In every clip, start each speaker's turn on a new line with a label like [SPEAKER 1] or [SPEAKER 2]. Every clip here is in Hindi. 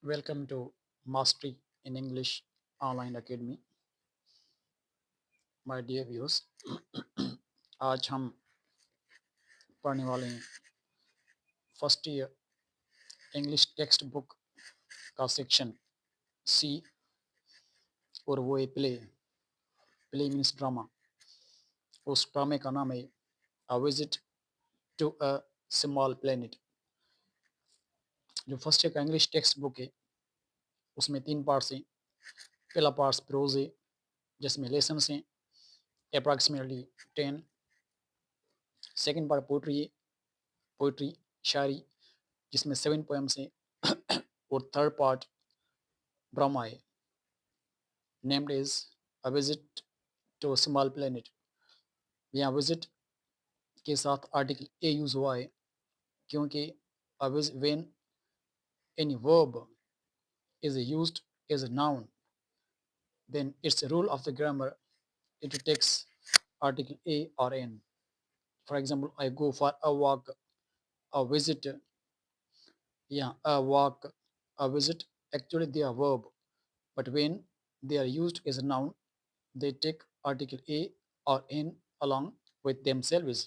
[SPEAKER 1] Welcome to Mastery in English Online Academy, my dear viewers. आज हम पढ़ने वाले हैं first year English text book का सेक्शन सी और वो है प्ले। Play means drama. उस ड्रामे का नाम है a visit to a small planet. जो फर्स्ट ईयर का इंग्लिश टेक्स्ट बुक है उसमें 3 पार्ट्स हैं। पहला पार्ट प्रोज है जिसमें लेसन्स हैं अप्रॉक्सीमेटली 10। सेकंड पार्ट पोइट्री है, पोइट्री शायरी जिसमें 7 पोएम्स हैं और थर्ड पार्ट ड्रामा है named is a visit to small planet. यहाँ विजिट के साथ आर्टिकल ए यूज हुआ है क्योंकि when any verb is used as a noun, then it's a rule of the grammar it takes article a or n. For example, I go for a walk, a visit. Yeah, a walk, a visit, actually they are verb, but when they are used as a noun, they take article a or n along with themselves.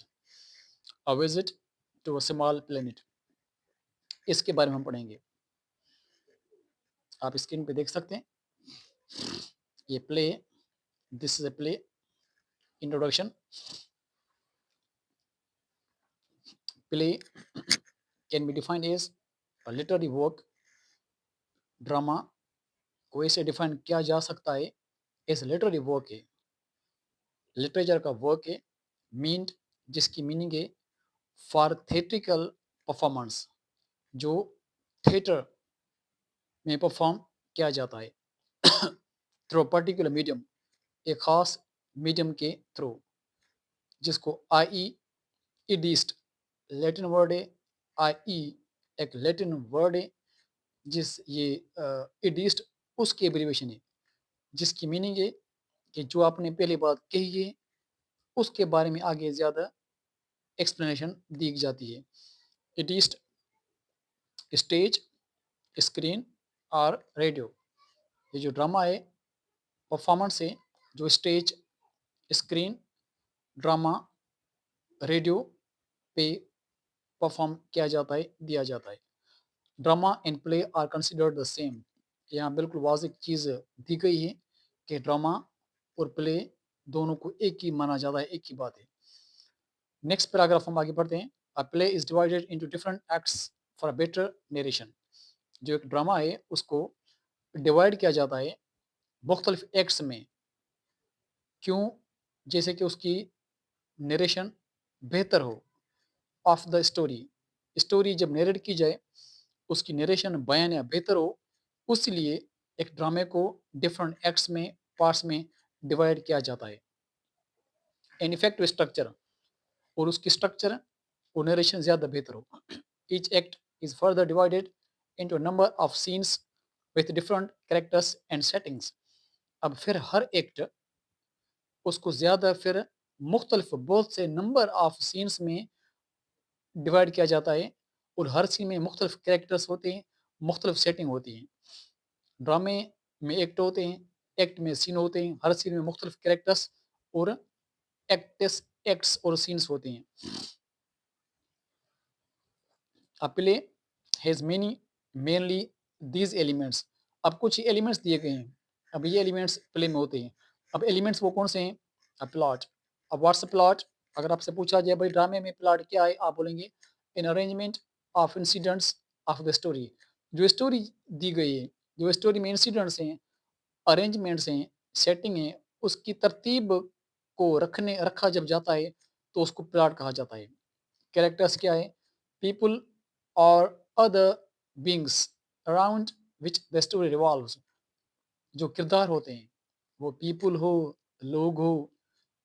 [SPEAKER 1] A visit to a small planet, इसके बारे में हम पढ़ेंगे। आप स्क्रीन पे देख सकते हैं ये play, this is a play. Introduction. Play can be defined as a literary work. Drama को ऐसे डिफाइन किया जा सकता है एज लिटरेरी वर्क है, लिटरेचर का वर्क है। मीन्ड जिसकी मीनिंग है फॉर थिएट्रिकल परफॉर्मेंस, जो थिएटर में परफॉर्म किया जाता है थ्रू पर्टिकुलर मीडियम, एक खास मीडियम के थ्रू, जिसको आई इडिस्ट लैटिन वर्ड है। आई एक लैटिन वर्ड है जिस ये इडिस्ट उसकी एब्रीवेशन है, जिसकी मीनिंग है कि जो आपने पहली बात कही है उसके बारे में आगे ज़्यादा एक्सप्लेनेशन दी जाती है। इडिस्ट स्टेज, स्क्रीन और रेडियो। ये जो ड्रामा है परफॉर्मेंस है जो स्टेज, स्क्रीन, ड्रामा, रेडियो पे परफॉर्म किया जाता है, दिया जाता है। Drama and play are considered the same. यहाँ बिल्कुल वाजिब चीज़ दी गई है कि ड्रामा और प्ले दोनों को एक ही माना जाता है, एक ही बात है। नेक्स्ट पैराग्राफ हम आगे बढ़ते हैं। अ play is divided into different acts for a better narration. जो एक ड्रामा है उसको डिवाइड किया जाता है मुख्तलिफ एक्ट्स में। क्यों? जैसे कि उसकी नरेशन बेहतर हो ऑफ द स्टोरी। स्टोरी जब नरेट की जाए उसकी नरेशन बयान या बेहतर हो, उसलिए एक ड्रामे को डिफरेंट एक्ट्स में, पार्ट्स में डिवाइड किया जाता है। एन इफेक्टिव स्ट्रक्चर, और उसकी स्ट्रक्चर और नरेशन ज़्यादा बेहतर हो। Each act is further divided into number of scenes with different characters and settings. अब फिर हर एक्ट उसको ज़्यादा फिर मुख्तलिफ बहुत से नंबर ऑफ सीन्स में डिवाइड किया जाता है और हर सीन में मुख्तलिफ कैरेक्टर्स होते हैं, मुख्तलिफ सेटिंग होती है। ड्रामे में एक्ट होते हैं, एक्ट में सीन होते हैं, हर सीन में मुख्तलिफ कैरेक्टर्स और एक्ट्स और सीन्स होते हैं। A play has many mainly these elements। अब कुछ एलिमेंट्स दिए गए हैं, अब ये एलिमेंट्स प्ले में होते हैं। अब एलिमेंट्स वो कौन से हैं? A plot. अब व्हाट्स अ प्लॉट? अगर आपसे पूछा जाए भाई ड्रामे में प्लॉट क्या है, आप बोलेंगे in arrangement of incidents of the story. जो स्टोरी दी गई है, जो स्टोरी में इंसिडेंट्स हैं, अरेंजमेंट्स हैं, सेटिंग है, उसकी तरतीब को रखा जब जाता है तो उसको प्लॉट कहा जाता है। कैरेक्टर्स क्या है? पीपल और other beings around which the story revolves. जो किरदार होते हैं वो पीपल हो, लोग हो,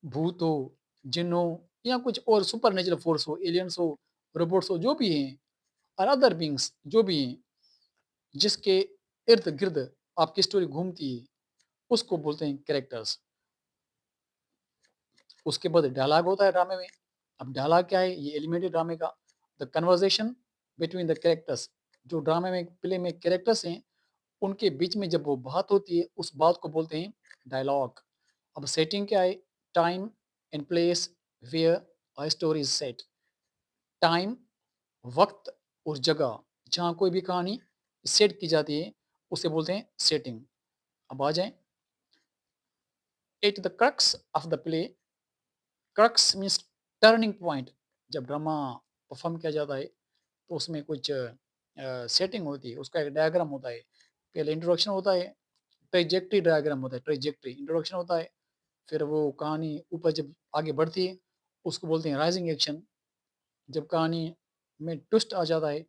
[SPEAKER 1] भूत हो, जिन हो, या कुछ और सुपर नेचुरल फोर्स हो, एलियंस हो, रोबोट्स हो, जो भी हैं, और अदर बींग्स जो भी हैं, जिसके इर्द गिर्द आपकी स्टोरी घूमती है, उसको बोलते हैं कैरेक्टर्स। उसके बाद डायलॉग होता है ड्रामे में। अब डायलॉग क्या है? ये एलिमेंट है ड्रामे का। The conversation between the characters. जो ड्रामे में प्ले में कैरेक्टर्स हैं उनके बीच में जब वो बात होती है, उस बात को बोलते हैं डायलॉग। अब सेटिंग क्या है? Time and place where a story is set. Time, वक्त और जगह जहाँ कोई भी कहानी सेट की जाती है, उसे बोलते हैं सेटिंग। अब आ जाएं at the crux of the play. Crux means turning point. जब ड्रामा परफॉर्म किया जाता है तो उसमें कुछ सेटिंग होती है, उसका एक डायग्राम होता है। पहले इंट्रोडक्शन होता है, ट्रेजेक्टरी डायग्राम होता है, ट्रेजेक्टरी इंट्रोडक्शन होता है। फिर वो कहानी ऊपर जब आगे बढ़ती है, उसको बोलते हैं राइजिंग एक्शन। जब कहानी में ट्विस्ट आ जाता है,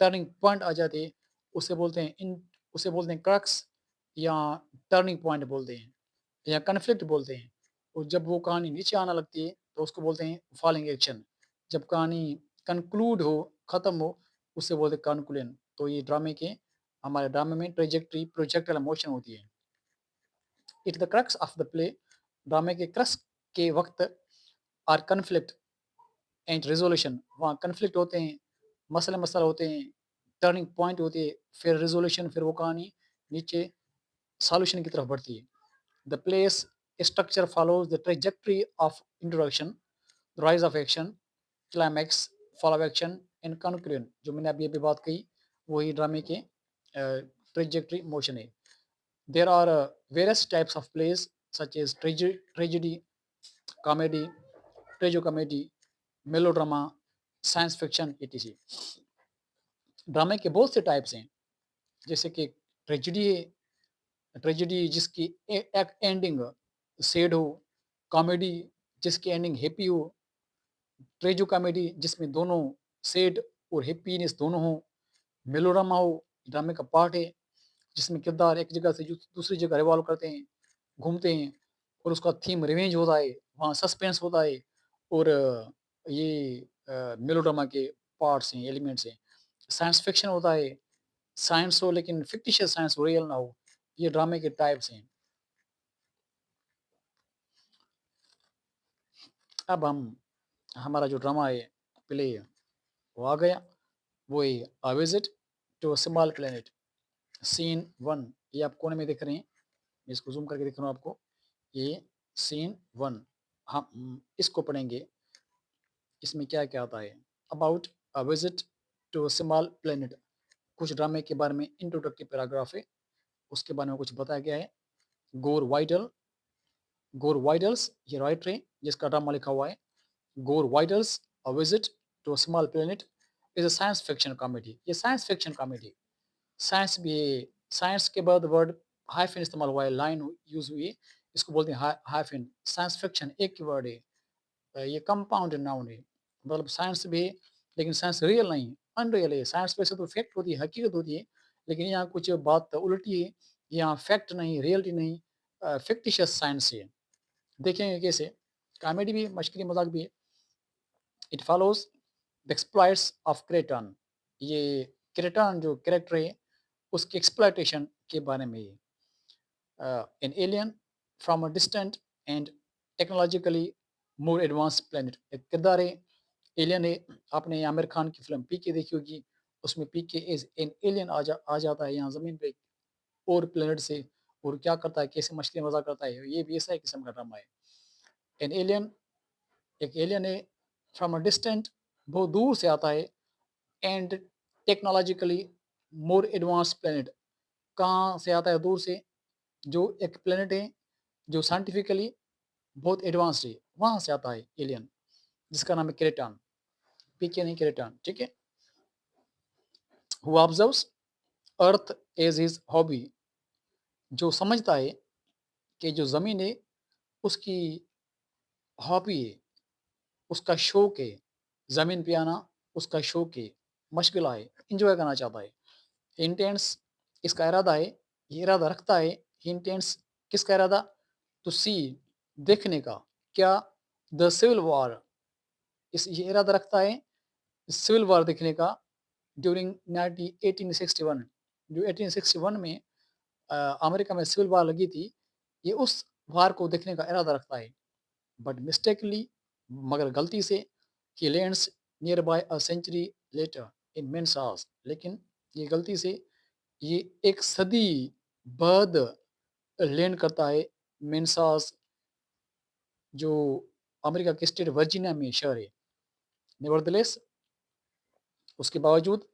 [SPEAKER 1] टर्निंग पॉइंट आ जाती है, उसे बोलते हैं इन उसे बोलते हैं क्रक्स, या टर्निंग पॉइंट बोलते हैं, या कन्फ्लिक्ट बोलते हैं। और जब वो कहानी नीचे आना लगती है तो उसको बोलते हैं फॉलिंग एक्शन। जब कहानी कंक्लूड हो, खत्म हो, उसे बोलते हैं कंक्लूजन। तो ये ड्रामे के हमारे ड्रामे में ट्रेजेक्टरी प्रोजेक्टल मोशन होती है। It the crux of the play. ड्रामे के क्रक्स के वक्त आर कन्फ्लिक्ट एंड रेजोल्यूशन। वहाँ कन्फ्लिक्ट होते हैं, मसले मसला होते हैं, टर्निंग पॉइंट होती है, फिर रेजोल्यूशन, फिर वो कहानी नीचे सॉल्यूशन की तरफ बढ़ती है। The place structure follows the trajectory of introduction, rise of action, climax, fall of action and conclusion. जो मैंने अभी अभी बात कही, वही ड्रामे के ट्रेजेक्टरी मोशन है। There are various types of plays such as tragedy, comedy, tragi comedy, melodrama, science fiction etc। ड्रामे के बहुत से टाइप्स हैं, जैसे कि ट्रेजेडी है, ट्रेजेडी जिसकी एक एंडिंग सैड हो, कॉमेडी जिसकी एंडिंग हैप्पी हो, ट्रेजो कॉमेडी जिसमें दोनों सैड और हैप्पीनेस दोनों हो, मेलोड्रामा हो, ड्रामे का पार्ट है जिसमें किरदार एक जगह से दूसरी जगह रिवॉल्व करते हैं, घूमते हैं, और उसका थीम रिवेंज होता है, वहाँ सस्पेंस होता है। और ये मेलोड्रामा के पार्ट्स हैं, एलिमेंट्स हैं। साइंस फिक्शन होता है, साइंस हो लेकिन फिक्टिशियस साइंस हो, रियल ना हो। ये ड्रामे के टाइप्स हैं। अब हम हमारा जो ड्रामा है प्ले वो आ गया। वो है a visit to a small planet, scene 1। ये आप कोने में देख रहे हैं, मैं इसको ज़ूम करके दिख रहा हूँ आपको। ये सीन 1, हम इसको पढ़ेंगे। इसमें क्या-क्या आता है? About a visit to a small planet. कुछ ड्रामे के बारे में इंट्रोडक्टरी पैराग्राफ है, उसके बारे में कुछ बताया गया है। गोर वाइडल, गोर वाइडल्स ये राइटर है जिसका ड्रामा लिखा हुआ है। Gore Vidal's a visit to a small planet is a science fiction comedy. ये साइंस फिक्शन कॉमेडी, साइंस भी है। साइंस के बाद वर्ड हाइफ़न इस्तेमाल हुआ है, लाइन यूज़ हुई है, इसको बोलते हैं हाइफ़न। साइंस फिक्शन एक ही वर्ड है। ये कंपाउंड नाउन है, मतलब साइंस भी है, लेकिन साइंस रियल नहीं है, अनरियल है। साइंस वैसे तो फैक्ट होती है, हकीकत होती है, लेकिन यहाँ कुछ बात उल्टी है। यहाँ फैक्ट नहीं, रियलिटी नहीं, फिक्टिशियस साइंस है। देखेंगे कैसे। कॉमेडी भी, मश्करी मजाक भी है। It follows the exploits of क्रेटन। ये क्रेटन जो कैरेक्टर है उसकी एक्सप्लॉइटेशन के बारे में है। An alien from a distant and technologically more advance planet. एक किरदार है, एलियन है। आपने आमिर खान की फिल्म पीके देखी होगी, उसमें पीके एज एन एलियन आ जाता है यहाँ ज़मीन पे और प्लेनेट से, और क्या करता है, कैसे मछली मज़ाक करता है। ये भी ऐसा ही किस्म का ड्रामा है। एन एलियन, एक एलियन है, फ्रॉम अ डिस्टेंट बहुत दूर से आता है, and technologically more advance planet. कहाँ से आता है? दूर से। जो एक प्लेनेट है जो साइंटिफिकली बहुत एडवांस्ड है, वहाँ से आता है एलियन, जिसका नाम है क्रेटन। पीके नहीं, क्रेटन, ठीक है। Who observes earth as his hobby. जो समझता है कि जो ज़मीन है उसकी हॉबी है, उसका शौक है, ज़मीन पे आना उसका शौक है, मशगला है, एंजॉय करना चाहता है। इंटेंस, इसका इरादा है, ये इरादा रखता है। इंटेंस, किसका इरादा? टू सी, देखने का। क्या? द सिविल वॉर, इस ये इरादा रखता है सिविल वॉर देखने का। ड्यूरिंग 1861, जो 1861 में अमेरिका में सिविल वॉर लगी थी, ये उस वार को देखने का इरादा रखता है। बट मिस्टेकली, मगर गलती से, he lands nearby a century later in Manassas. लेकिन ये गलती से ये एक सदी बाद लैंड करता है मेनसास, जो अमेरिका के स्टेट वर्जीनिया में शहर है। नेवरदलेस, उसके बावजूद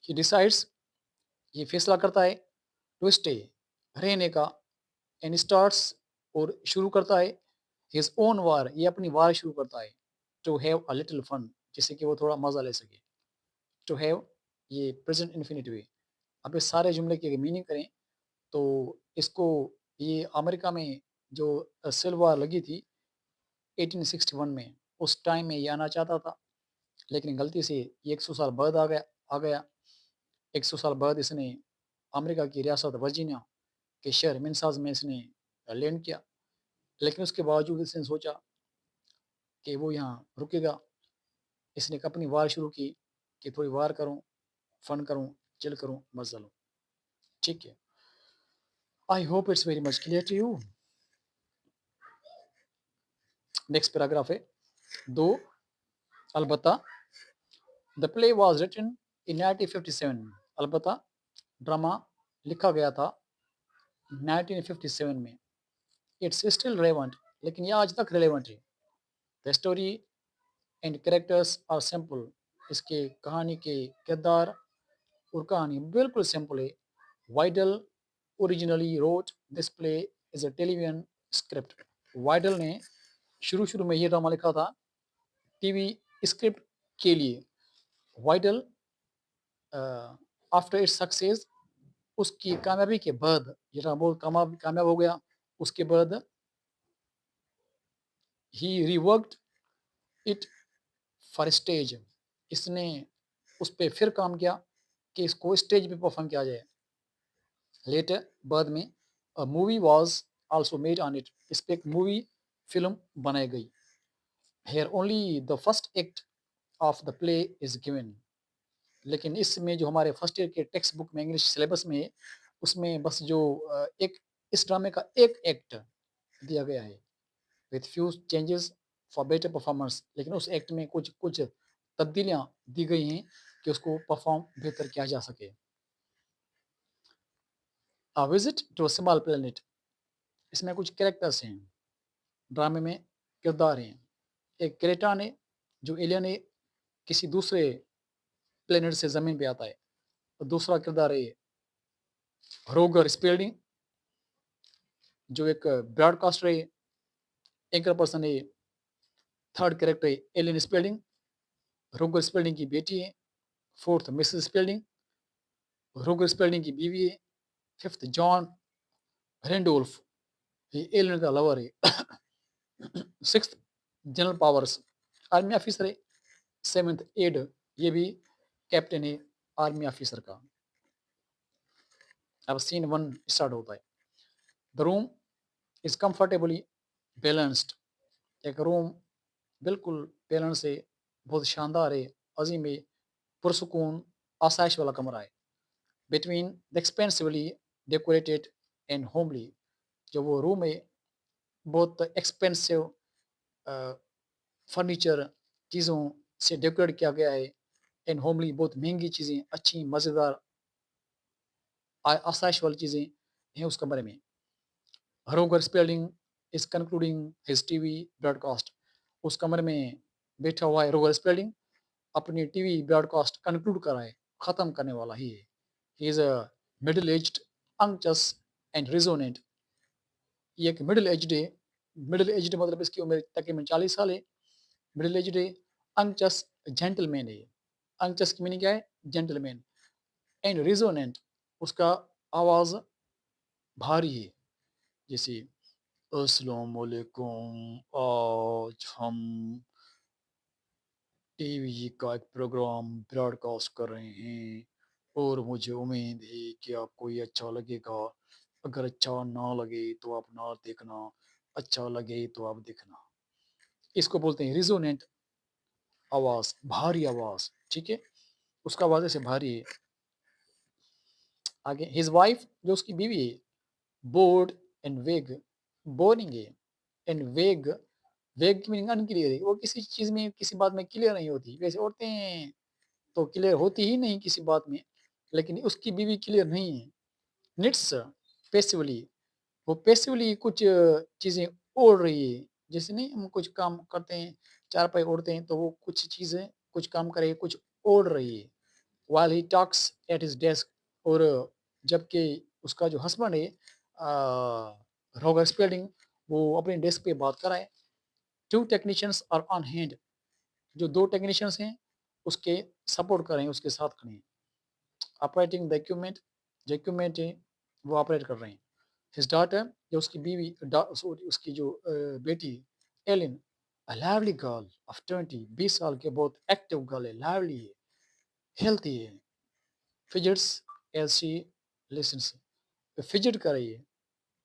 [SPEAKER 1] ही डिसाइड्स, ये फैसला करता है टू स्टे, रहने का, एंड स्टार्ट्स, और शुरू करता है हिज ओन वार, ये अपनी वार शुरू करता है, to have a little fun, जिससे कि वो थोड़ा मजा ले सके। टू हैव, ये प्रेजेंट इन्फिनिटिव है। अब इस सारे जुमले की मीनिंग करें तो इसको, ये अमेरिका में जो सिविल वार लगी थी 1861 में, उस टाइम में ये आना चाहता था, लेकिन गलती से ये 100 साल बाद आ गया। 100 साल बाद इसने अमेरिका की रियासत वर्जीनिया के शहर मिन्सास में इसने लैंड किया। लेकिन उसके बावजूद इसने सोचा कि वो यहाँ रुकेगा। इसने एक अपनी वार शुरू की कि थोड़ी वार करूँ, फन करूँ, चिल करूँ, मजा लूँ। ठीक है। I hope it's very much clear to you. Next paragraph है दो, अलबत्ता, the play was written in 1957, अलबत्ता ड्रामा लिखा गया था 1957 में। इट्स स्टिल रेलेवेंट, लेकिन ये आज तक रेलेवेंट है। The story and characters are simple, इसके कहानी के किरदार और कहानी बिल्कुल सिंपल है। Vidal originally wrote this play is a television script. Vidal ने शुरू शुरू में ये ड्रामा लिखा था टीवी स्क्रिप्ट के लिए। वाइडल आफ्टर इट्स सक्सेस, उसकी कामयाबी के बाद, ये ड्रामा बहुत कामयाब हो गया, उसके बाद ही रिवर्कड इट फॉर स्टेज, इसने उस पर फिर काम किया कि इसको स्टेज पे परफॉर्म किया जाए। लेटर, बाद में, a movie was also made on it, इस पे एक मूवी फिल्म बनाई गई। Here only the first act of the play is given, लेकिन इसमें जो हमारे फर्स्ट ईयर के टेक्स्ट बुक में इंग्लिश सिलेबस में है, उसमें बस जो एक इस ड्रामे का एक एक्ट दिया गया है with few changes for better performance, लेकिन उस एक्ट में कुछ कुछ तब्दीलियां दी गई हैं कि उसको परफॉर्म बेहतर किया जा सके। A visit to a small planet, इसमें कुछ कैरेक्टर्स हैं, ड्रामे में किरदार हैं। एक क्रेटान है जो एलियन है, किसी दूसरे प्लेनेट से ज़मीन पे आता है। और दूसरा किरदार है रोगर स्पेल्डिंग, जो एक ब्रॉडकास्टर है, एंकर पर्सन है। थर्ड कैरेक्टर है एलियन स्पेल्डिंग, रोगर स्पेल्डिंग की बेटी है। फोर्थ मिसेस स्पेल्डिंग, रोगर स्पेल्डिंग की बीवी है। फिफ्थ जॉन रेंडोल्फ, ये एलियन का लवर है। Sixth general powers, army officer है। सेवेंथ एड, ये भी कैप्टन है आर्मी ऑफिसर का। अब सीन वन स्टार्ट होता है। The room is comfortably balanced, एक रूम बिल्कुल बैलेंस है, बहुत शानदार है, अजीम है, पुरसकून, आसाइश वाला कमरा है। Between the expensively decorated and homely, जो वो रूम है बहुत एक्सपेंसिव फर्नीचर चीज़ों से डेकोरेट किया गया है, एंड होमली बहुत महंगी चीज़ें, अच्छी मज़ेदार आसाइश वाली चीज़ें हैं उस कमरे में। Roger Spelding is concluding his TV broadcast, उस कमरे में बैठा हुआ है रोगर स्पेल्डिंग, अपनी टीवी ब्रॉडकास्ट कंक्लूड कर रहा है, ख़त्म करने वाला ही है। He is a middle aged, unctuous and resonant, ये एक मिडिल एज्ड है। मिडिल एज्ड मतलब इसकी उम्र तकरीबन 40 साल है। मिडिल एज्ड है, अंगचस जेंटलमैन है। अंगचस की मीनिंग क्या है? जेंटलमैन। एंड रिजोनेंट, उसका आवाज़ भारी है। जैसे अस्सलाम वालेकुम, आज हम टीवी का एक प्रोग्राम ब्रॉडकास्ट कर रहे हैं और मुझे उम्मीद है कि आपको ये अच्छा लगेगा। अगर अच्छा ना लगे तो आप ना देखना, अच्छा लगे तो आप देखना। इसको बोलते हैं रिजोनेंट आवाज़, भारी आवाज़, ठीक है? उसका आवाज़ ऐसे भारी है। आगे हिज वाइफ, जो उसकी बीवी है, बोर्ड एंड वेग, बोरिंग है, एंड वेग, वेग की मीनिंग अनक्लियर है, वो किसी चीज़ में किसी बात में क्लियर नहीं होती। वैसे औरतें तो क्लियर होती ही नहीं किसी बात में, लेकिन उसकी बीवी क्लियर नहीं है। निट्स पैसिवली, वो पैसिवली कुछ चीज़ें ओढ़ रही है। जैसे नहीं हम कुछ काम करते हैं, चारपाई ओढ़ते हैं तो वो कुछ चीज़ें कुछ काम कर रही है, कुछ ओढ़ रही है। While he talks at his desk, और जबकि उसका जो हस्बैंड है रॉगर स्पेल्डिंग, वो अपने डेस्क पे बात कर रहा है। Two technicians are on hand, जो 2 टेक्नीशियंस हैं, उसके सपोर्ट कर रहे हैं, उसके साथ खड़े हैं। ऑपरेटिंग द इक्विपमेंट, जो इक्विपमेंट है, वो ऑपरेट कर रहे हैं। हिज डॉटर, जो उसकी बीवी सॉरी उसकी जो बेटी एलिन, अ लावली गर्ल ऑफ 20, 20 साल के, बहुत एक्टिव गर्ल है, लावली है, हेल्थी है, फिजिट्स एज शी लिसन्स, फिजिट कर रही है,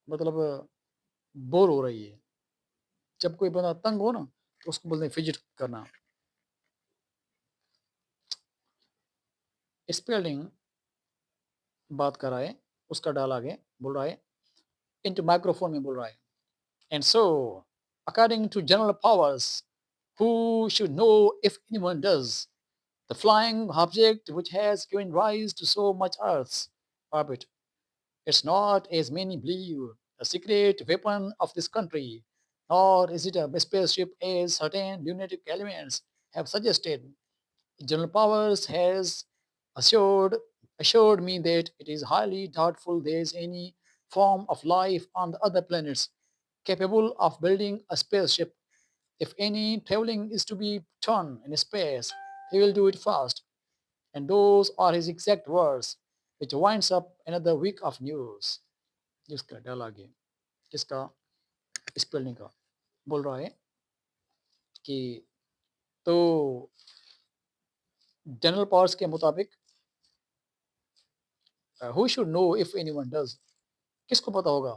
[SPEAKER 1] मतलब बोर हो रही है। जब कोई बंदा तंग हो ना, तो उसको बोलते हैं फिजिट करना। स्पेलिंग बात कर रहा है, उसका डायलॉग है, बोल रहा है, इनटू माइक्रोफोन में बोल रहा है। And so, according to general powers, who should know if anyone does, the flying object which has given rise to so much Earth's orbit, it's not, as many believe, a secret weapon of this country, nor is it a spaceship as certain lunatic elements have suggested. General Powers has assured assured me that it is highly doubtful there is any form of life on the other planets capable of building a spaceship. If any traveling is to be done in space, he will do it fast. And those are his exact words, which winds up another week of news. जिसका डायलॉग है, जिसका स्पेलिंग का बोल रहा है कि तो जनरल पावर्स के मुताबिक who should know if anyone does, किसको पता होगा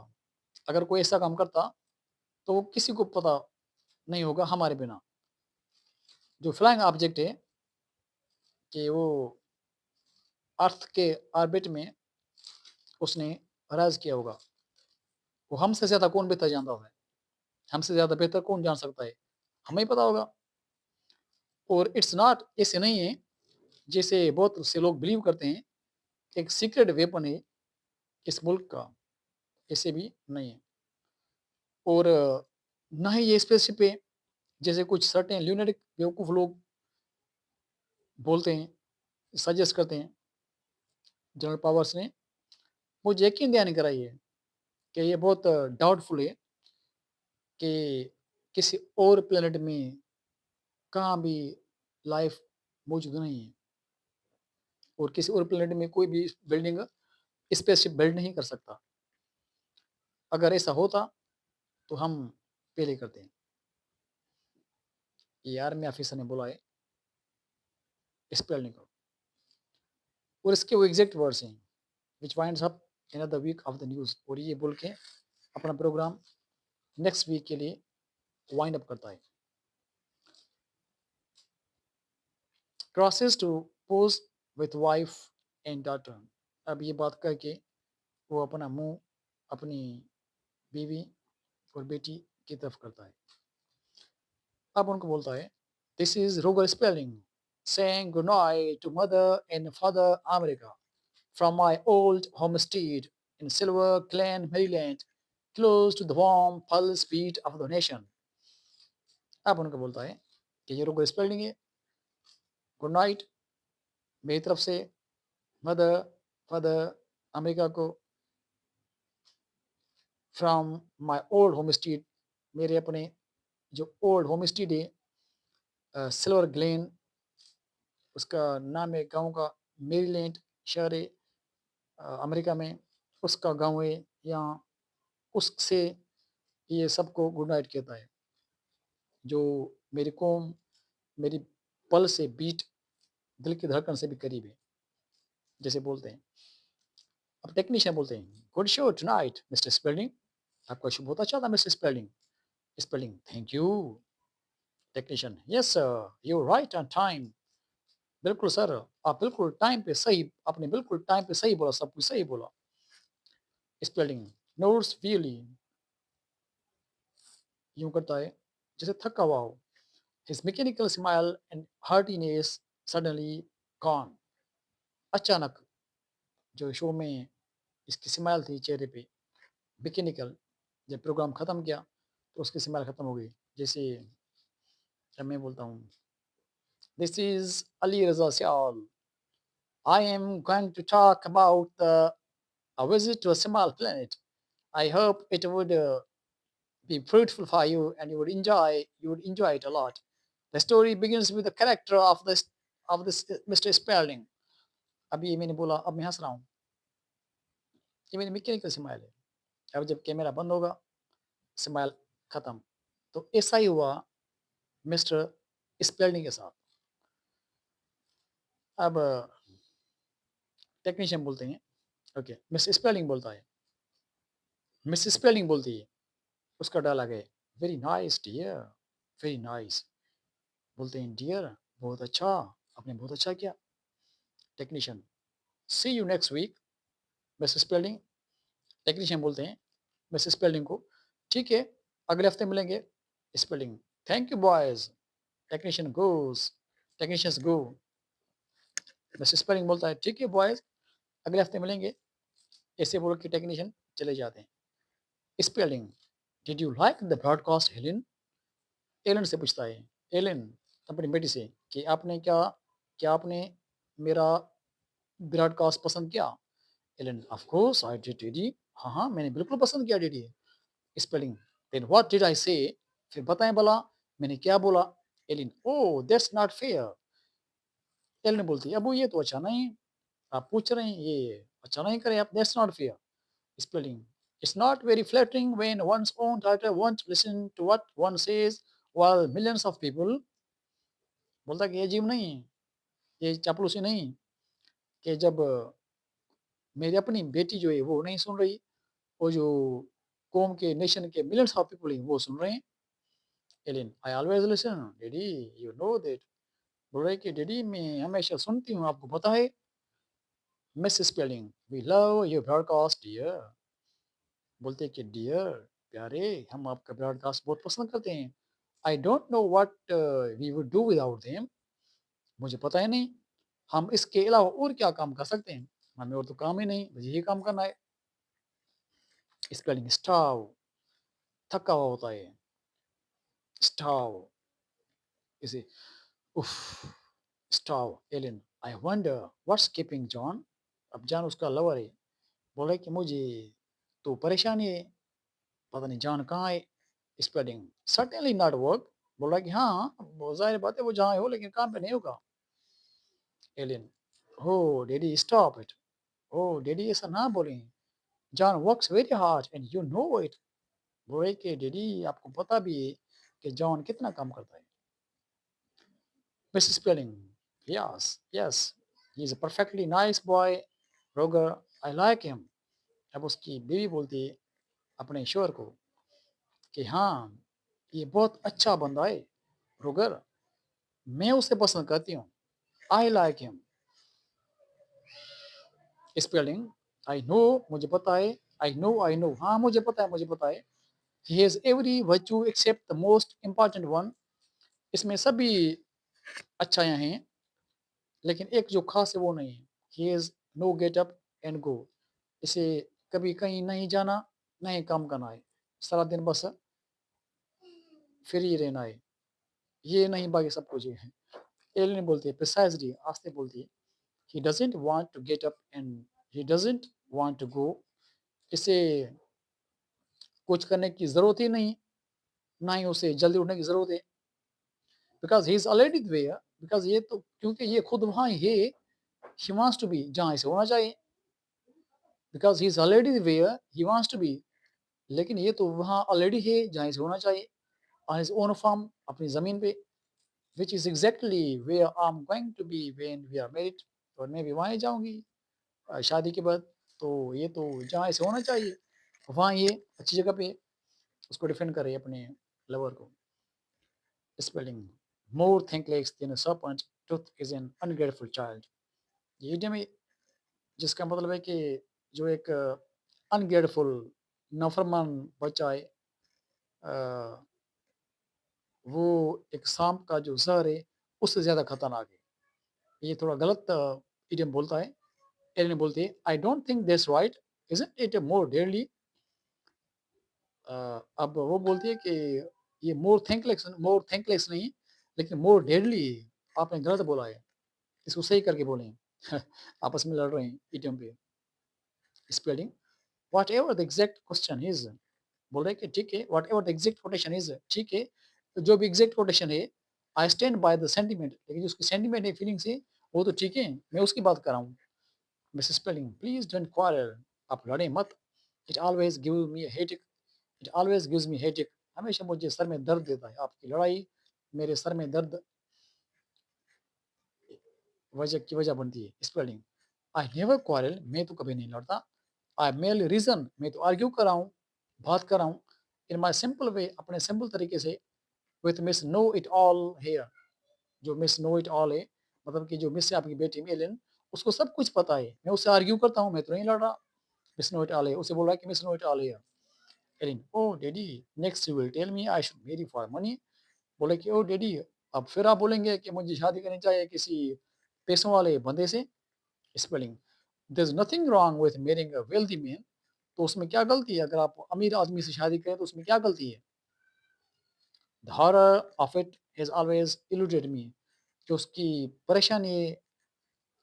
[SPEAKER 1] अगर कोई ऐसा काम करता, तो वो किसी को पता नहीं होगा हमारे बिना। जो फ्लाइंग ऑब्जेक्ट है कि वो अर्थ के ऑर्बिट में उसने राज किया होगा, वो हमसे ज़्यादा कौन बेहतर जानता है, हमसे ज़्यादा बेहतर कौन जान सकता है, हमें ही पता होगा। और इट्स नॉट, ऐसे नहीं है जैसे बहुत से लोग बिलीव करते हैं एक सीक्रेट वेपन है इस मुल्क का, ऐसे भी नहीं है। और ना ही ये स्पेसशिप है जैसे कुछ सर्टेन ल्यूनेटिक बेवकूफ़ लोग बोलते हैं, सजेस्ट करते हैं। जनरल पावर्स ने मुझे यकीन दहानी कराई है कि ये बहुत डाउटफुल है कि किसी और प्लेनेट में कहाँ भी लाइफ मौजूद नहीं है, और किसी और प्लेनेट में कोई भी बिल्डिंग स्पेसशिप बिल्ड नहीं कर सकता। अगर ऐसा होता तो हम पहले करते हैं। ये आर्मी ऑफिसर ने बोला है स्पेलिंग को, और इसके वो एग्जैक्ट वर्ड्स हैं, which winds up in the week of the news, और ये बोल के अपना प्रोग्राम नेक्स्ट वीक के लिए वाइंड अप करता है। Crosses to pose with wife and daughter, अब ये बात करके वो अपना मुंह अपनी बीवी और बेटी की तरफ करता है। अब उनको बोलता है, दिस इज रोगर spelling saying goodnight to mother and father America from my old homestead in Silver Glen, Maryland, close to the warm pulse beat of the nation. अब उनको बोलता है कि ये रोगर स्पेलिंग है, गुड नाइट मेरी तरफ से मदर फादर अमेरिका को, फ्रॉम माय ओल्ड होमस्टीड, मेरे अपने जो ओल्ड होमस्टीड है सिल्वर ग्लेन, उसका नाम है गांव का, मेरीलैंड शहर है अमेरिका में, उसका गांव है यहाँ, उससे ये सबको गुड नाइट कहता है, जो मेरी कौम, मेरी पल से बीट, दिल की धड़कन से भी करीब है, जैसे बोलते हैं। अब टेक्नीशियन बोलते हैं, good show tonight mister spelling, आपका शुभ बहुत अच्छा था mister spelling. Spelling, thank you. Technician, yes sir, you right on time, बिल्कुल सर, आप बिल्कुल टाइम पे सही, आपने बिल्कुल टाइम पे सही बोला, सब कुछ सही बोला। स्पेलिंग, नोट्स फीली, यूं करता है जैसे थका हुआ हो। His mechanical smile and heartiness suddenly gone, अचानक जो शो में इसकी स्माइल थी चेहरे पे, मैकेनिकल, जब प्रोग्राम खत्म किया, तो उसकी स्माइल खत्म हो गई। जैसे जब मैं बोलता हूँ, "this is Ali Raza Sial, I am going to talk about a visit to a small planet. I hope it would be fruitful for you and you would enjoy it a lot. The story begins with the character of this Mr. Spalding." अभी ये मैंने बोला, अब मैं हँस रहा हूँ। ये मेरी मैकेनिकल स्माइल है। अब जब कैमरा बंद होगा, स्माइल खत्म। तो ऐसा ही हुआ मिस्टर स्पेल्डिंग के साथ। अब टेक्नीशियन बोलते हैं, ओके, मिस्टर स्पेलिंग बोलता है, मिसेस स्पेलिंग बोलती है, उसका डायलॉग है, very nice dear, very nice. बोलते हैं, डियर, बहुत अच्छा, आपने बहुत अच्छा किया। Technician, see you next week, Mrs Spelling. Technician बोलते हैं मिसेस स्पेलिंग को, ठीक है, अगले हफ्ते मिलेंगे। Spelling, thank you boys. Technician goes, technicians go. Mrs spelling बोलता है, ठीक है बॉयज, अगले हफ्ते मिलेंगे। ऐसे बोल के टेक्नीशियन चले जाते हैं। Spelling, did you like the broadcast Helen? Ellen से पूछता है, एलन अपनी बेटी से, कि आपने क्या आपने मेरा ब्रॉडकास्ट पसंद किया? Ellen, of course I did daddy, हाँ हाँ मैंने बिल्कुल पसंद किया daddy. Spelling, then what did I say? फिर बताएं भला मैंने क्या बोला? Ellen, oh that's not fair. Ellen बोलती है, अब ये तो अच्छा नहीं, आप पूछ रहे हैं, ये अच्छा नहीं करे आप, that's not fair. Spelling. It's not very flattering when one's own daughter won't listen to what one says while millions of people. बोलता कि ये अजीब नहीं है, ये चापलूसी नहीं, कि जब मेरी अपनी बेटी जो है वो नहीं सुन रही, वो जो कौम के नेशन के मिलियंस ऑफ पीपल हैं वो सुन रहे हैं। Ellen, I always listen daddy, you know that. बोल रहे कि डैडी मैं हमेशा सुनती हूँ, आपको पता है। Miss Spelling, we love your broadcast dear. बोलते कि डियर, प्यारे, हम आपका ब्रॉडकास्ट बहुत पसंद करते हैं। I don't know what we would do without them. मुझे पता ही नहीं हम इसके अलावा और क्या काम कर सकते हैं। हमें और तो काम ही नहीं, बस यही काम करना है। स्पेलिंग, स्टाव, थका हुआ होता है, स्टाव, इसे उफ, स्टाव। Ellen, I wonder what's keeping John. अब जॉन उसका लवर है, बोला कि मुझे तो परेशानी है, पता नहीं जॉन कहाँ है। Spelling, certainly not work. बोला कि हाँ, वो ज़ाहिर बात है वो जहाँ हो लेकिन काम पे नहीं होगा। Alien, oh daddy stop it, oh daddy ऐसा ना बोलें, John works very hard and you know it. बोले कि डैडी आपको पता भी है कि जॉन कितना काम करता है। Mrs spelling, yes yes, he is a perfectly nice boy रोगर, आई लाइक हिम। अब उसकी बीवी बोलती है अपने शोहर को कि हाँ, ये बहुत अच्छा बंदा है रोगर, मैं उसे पसंद करती हूँ, I like him. Spelling, I know, मुझे पता है, आई नो, हाँ मुझे पता है, मुझे पता है। He has every virtue except the most important one. इसमें सभी अच्छाइयाँ हैं, लेकिन एक जो खास है वो नहीं है। He has know get up and go. इसे कभी कहीं नहीं जाना, नहीं काम करना है, सारा दिन बस फ्री रहना है, ये नहीं बाकी सब कुछ ये है। एलियन बोलती है, प्रिसाइजली, आस्ते बोलती है, he doesn't want to get up and he doesn't want to go. इसे कुछ करने की ज़रूरत ही नहीं, ना ही उसे जल्दी उठने की ज़रूरत है। Because he is already there, because ये तो क्योंकि ये खुद वहाँ है, ही वांट्स टू बी जहाँ इसे होना चाहिए। Because he is already where he wants to be, लेकिन ये तो वहाँ ऑलरेडी है जहाँ इसे होना चाहिए, ऑन हिज़ ओन फार्म, अपनी ज़मीन पे, which is exactly where I am going to be when we are married. और मैं भी वहाँ ही जाऊँगी शादी के बाद। तो ये तो जहाँ इसे होना चाहिए, वहाँ ये अच्छी जगह पे है। उसको डिफेंड कर रही है अपने लवर को। Spelling, more thankless than a serpent, truth is an ungrateful child। ये इडियम है, जिसका मतलब है कि जो एक अनग्रेटफुल, नाफरमान बच्चा है, अ, वो एक सांप का जो ज़हर है उससे ज़्यादा खतरनाक है। ये थोड़ा गलत इडियम बोलता है, एलिन बोलती है, I don't think this right, isn't it more dearly. अब वो बोलती है कि ये मोर थैंकलेस नहीं, लेकिन मोर डेडली, आपने गलत बोला है, इसको सही करके बोलें। आपस में लड़ रहे हैं इडियम पे। Spelling, whatever the exact question is, बोल रहे हैं कि ठीक है, whatever the exact quotation is, ठीक है, तो जो भी एग्जैक्ट कोटेशन है, I stand by the sentiment, लेकिन जो उसकी सेंटीमेंट है, फीलिंग्स है, वो तो ठीक है, मैं उसकी बात कर रहा हूँ। Mrs spelling, please don't quarrel, आप लड़े मत, it always give me headache, it always gives me headache, हमेशा मुझे सर में दर्द देता है, आपकी लड़ाई मेरे सर में दर्द वजह की वजह बनती है। स्पेलिंग, आई नेवर क्वारल, मैं तो कभी नहीं लड़ता, आई मेल रीजन, मैं तो आर्ग्यू कर रहा हूँ, बात कर रहा हूँ, इन माई सिंपल वे, अपने सिंपल तरीके से, with Miss know it all here, जो मिस नो इट ऑल है, मतलब कि जो मिस है आपकी बेटी एलिन, उसको सब कुछ पता है, मैं उससे आर्ग्यू करता हूँ, मैं तो नहीं लड़ रहा। मिस नो इट ऑल है, उसे बोल रहा है कि मिस नो इट ऑल है। Ellen, oh daddy, next you will tell me I should marry for money, बोले कि ओ डैडी, अब फिर आप बोलेंगे कि मुझे शादी करनी चाहिए किसी पैसों वाले बंदे से। Spelling, there is nothing wrong with marrying a wealthy man, तो उसमें क्या गलती है, अगर आप अमीर आदमी से शादी करें तो उसमें क्या गलती है। The horror of it has always eluded me, जो उसकी परेशानी,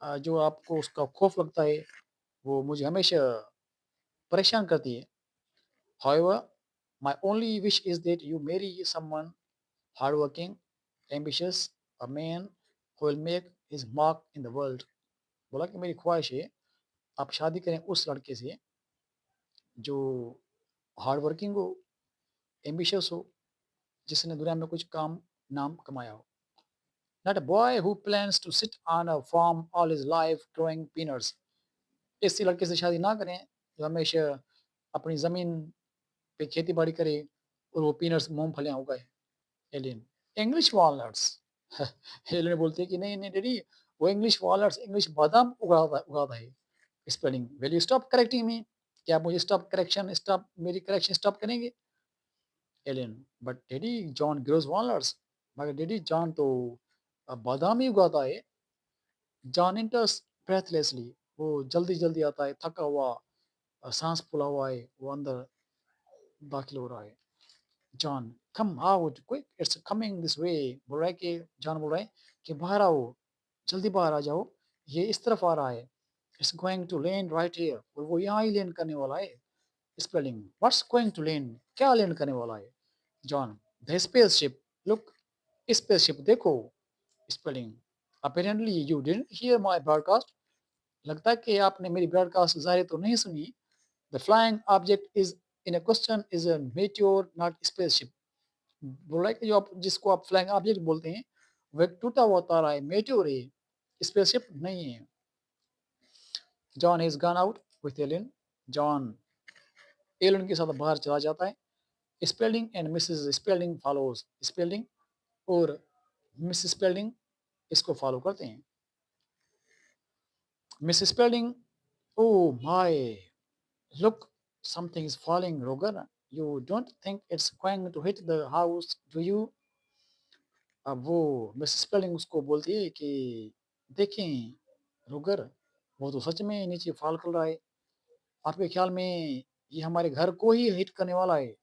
[SPEAKER 1] जो आपको उसका खौफ लगता है, वो मुझे हमेशा परेशान करती है। However, my only wish is that you Mary someone hardworking, ambitious, a man who will make his mark in the world, बोला कि मेरी ख्वाहिश है आप शादी करें उस लड़के से जो हार्ड वर्किंग हो, एम्बिशियस हो, जिसने दुनिया में कुछ काम नाम कमाया हो। Not a boy who plans to sit on a farm all his life growing peanuts, ऐसे लड़के से शादी ना करें जो हमेशा अपनी ज़मीन पे खेती बाड़ी करे और वो पीनट्स मूंगफलियां उगाए। Alien, English walnuts. एलियन बोलती है कि नहीं नहीं डैडी, वो इंग्लिश वॉलनट्स, इंग्लिश बादाम उगाता उगाता है। Spelling, will you stop correcting me, क्या आप मुझे स्टॉप मेरी करेक्शन स्टॉप करेंगे। Alien, but daddy John grows walnuts, मगर डैडी जॉन तो बादाम ही उगाता है। जॉन इंटर्स ब्रेथलेसली, वो जल्दी जल्दी आता है, थका हुआ, सांस फूला हुआ है, वो अंदर दाखिल हो रहा है। John, come out quick, it's coming this way, बोल रहा है कि जॉन बोल रहा है कि बाहर आओ, जल्दी बाहर आ जाओ, ये इस तरफ आ रहा है। It's going to land right here, और वो यहाँ ही लैंड करने वाला है। Spelding, what's going to land, क्या लैंड करने वाला है। John, the spaceship, look, spaceship देखो। Spelding, apparently you didn't hear my broadcast, लगता है कि आपने मेरी ब्रॉडकास्ट ज़ाहिर तो नहीं सुनी। The flying object is in a question is a meteor not spaceship, बोल रहा है कि जो आप जिसको आप फ्लाइंग ऑब्जेक्ट बोलते हैं वो एक टूटा हुआ तारा है, मेट्योर है, स्पेसशिप नहीं है। John is gone out with alien, John alien के साथ बाहर चला जाता है। Spelding and Mrs Spelding follows, Spelding और मिस स्पेल्डिंग इसको फॉलो करते हैं। Miss Spelding, oh my, look, something is falling Roger, you don't think it's going to hit the house do you. अब वो मिस स्पेलिंग उसको बोलती है कि देखें रोगर, वो तो सच में नीचे फॉल कर रहा है, आपके ख्याल में ये हमारे घर को ही हिट करने वाला है,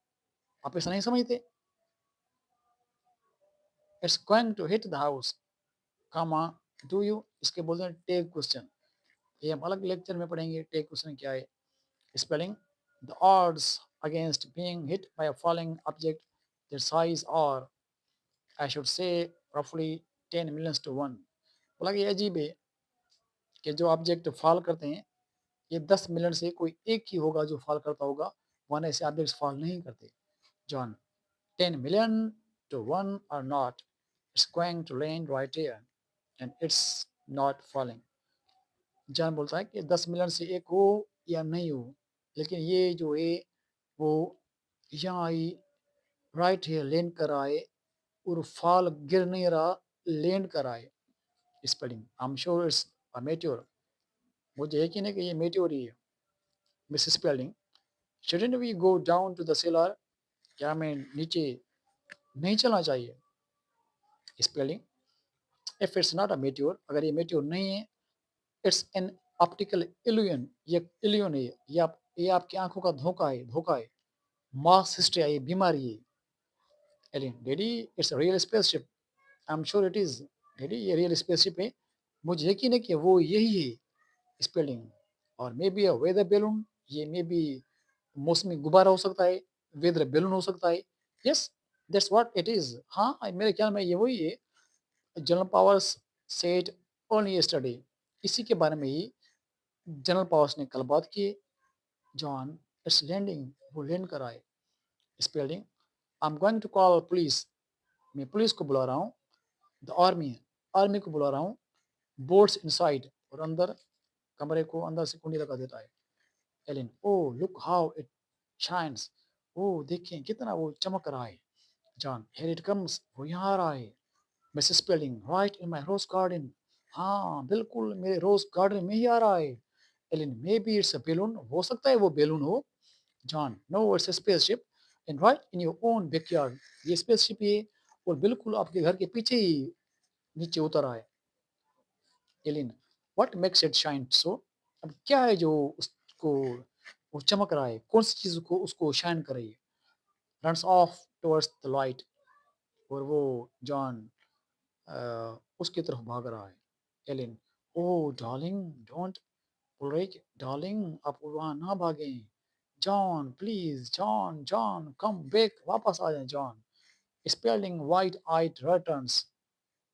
[SPEAKER 1] आप ऐसा नहीं समझते। It's going to hit the house, comma, do you, इसके बोलते हैं टेक क्वेश्चन, ये हम अलग लेक्चर में पढ़ेंगे टेक क्वेश्चन क्या है। Spelling, the odds against being hit by a falling object, their size are, I should say, roughly 10 millions to 1, बोला कि ये अजीब है कि जो ऑब्जेक्ट फॉल करते हैं, ये 10 मिलियन से कोई एक ही होगा जो फॉल करता होगा, वन ऐसे ऑब्जेक्ट्स फॉल नहीं करते। John, 10 million to 1 or not, it's going to land right here and it's not falling। John बोलता है कि 10 मिलियन से एक हो या नहीं हो, लेकिन ये जो है वो यहाँ ही राइट है लैंड कर रहा है, और फॉल गिर नहीं रहा, लैंड कर रहा है। Spelling, I am sure it's a meteor, मुझे यकीन है कि ये मेट्योर ही है। Miss spelling, shouldn't we go down to the cellar, क्या हमें नीचे नहीं चलना चाहिए। Spelling, if it's not a meteor, अगर ये meteor नहीं है, it's an ऑप्टिकल इल्यूजन, ये इल्यूजन है, ये आपकी आँखों का धोखा है। मास हिस्ट्री है, ये बीमारी है। Alien, daddy it's a real spaceship, I am sure it is. Daddy ये रियल स्पेसशिप है, मुझे यकीन है कि वो यही है। स्पेलिंग, और maybe a weather balloon, ये मे बी मौसमी गुब्बारा हो सकता है, वेदर बैलून हो सकता है। Yes, that's what it is. हाँ, मेरे ख्याल में ये वही है। General powers said only yesterday, इसी के बारे में ही जनरल पावर्स ने कल बात की। जॉन इट्स लैंडिंग, वो लैंड कर आए। Spelling, I am going to call police, मैं पुलिस को बुला रहा हूँ। द आर्मी, आर्मी को बुला रहा हूँ। बोर्ड्स इनसाइड, और अंदर कमरे को अंदर से कुंडी लगा देता है। Ellen, oh look how it shines, ओह देखें कितना वो चमक रहा है। जॉन, हियर इट कम्स, वो यहाँ आ रहा है। Mrs Spelling, right in my rose garden, हाँ बिल्कुल मेरे रोज गार्डन में ही आ रहा है। Ellen, maybe it's a balloon, हो सकता है वो बैलून हो। John, no it's a spaceship, and right in your own backyard, ये स्पेसशिप है और बिल्कुल आपके घर के पीछे ही नीचे उतर आए। Ellen, what makes it shine so, अब क्या है जो उसको वो चमक रहा है, कौन सी चीज को उसको शाइन कर रही है। Runs off towards the light, और वो जॉन उसकी तरफ भाग रहा है। Ellen, oh darling don't, Ulric darling आप वहां ना भागें। John please, John John come back, वापस आ जाए John. Spelding, wide eyed returns,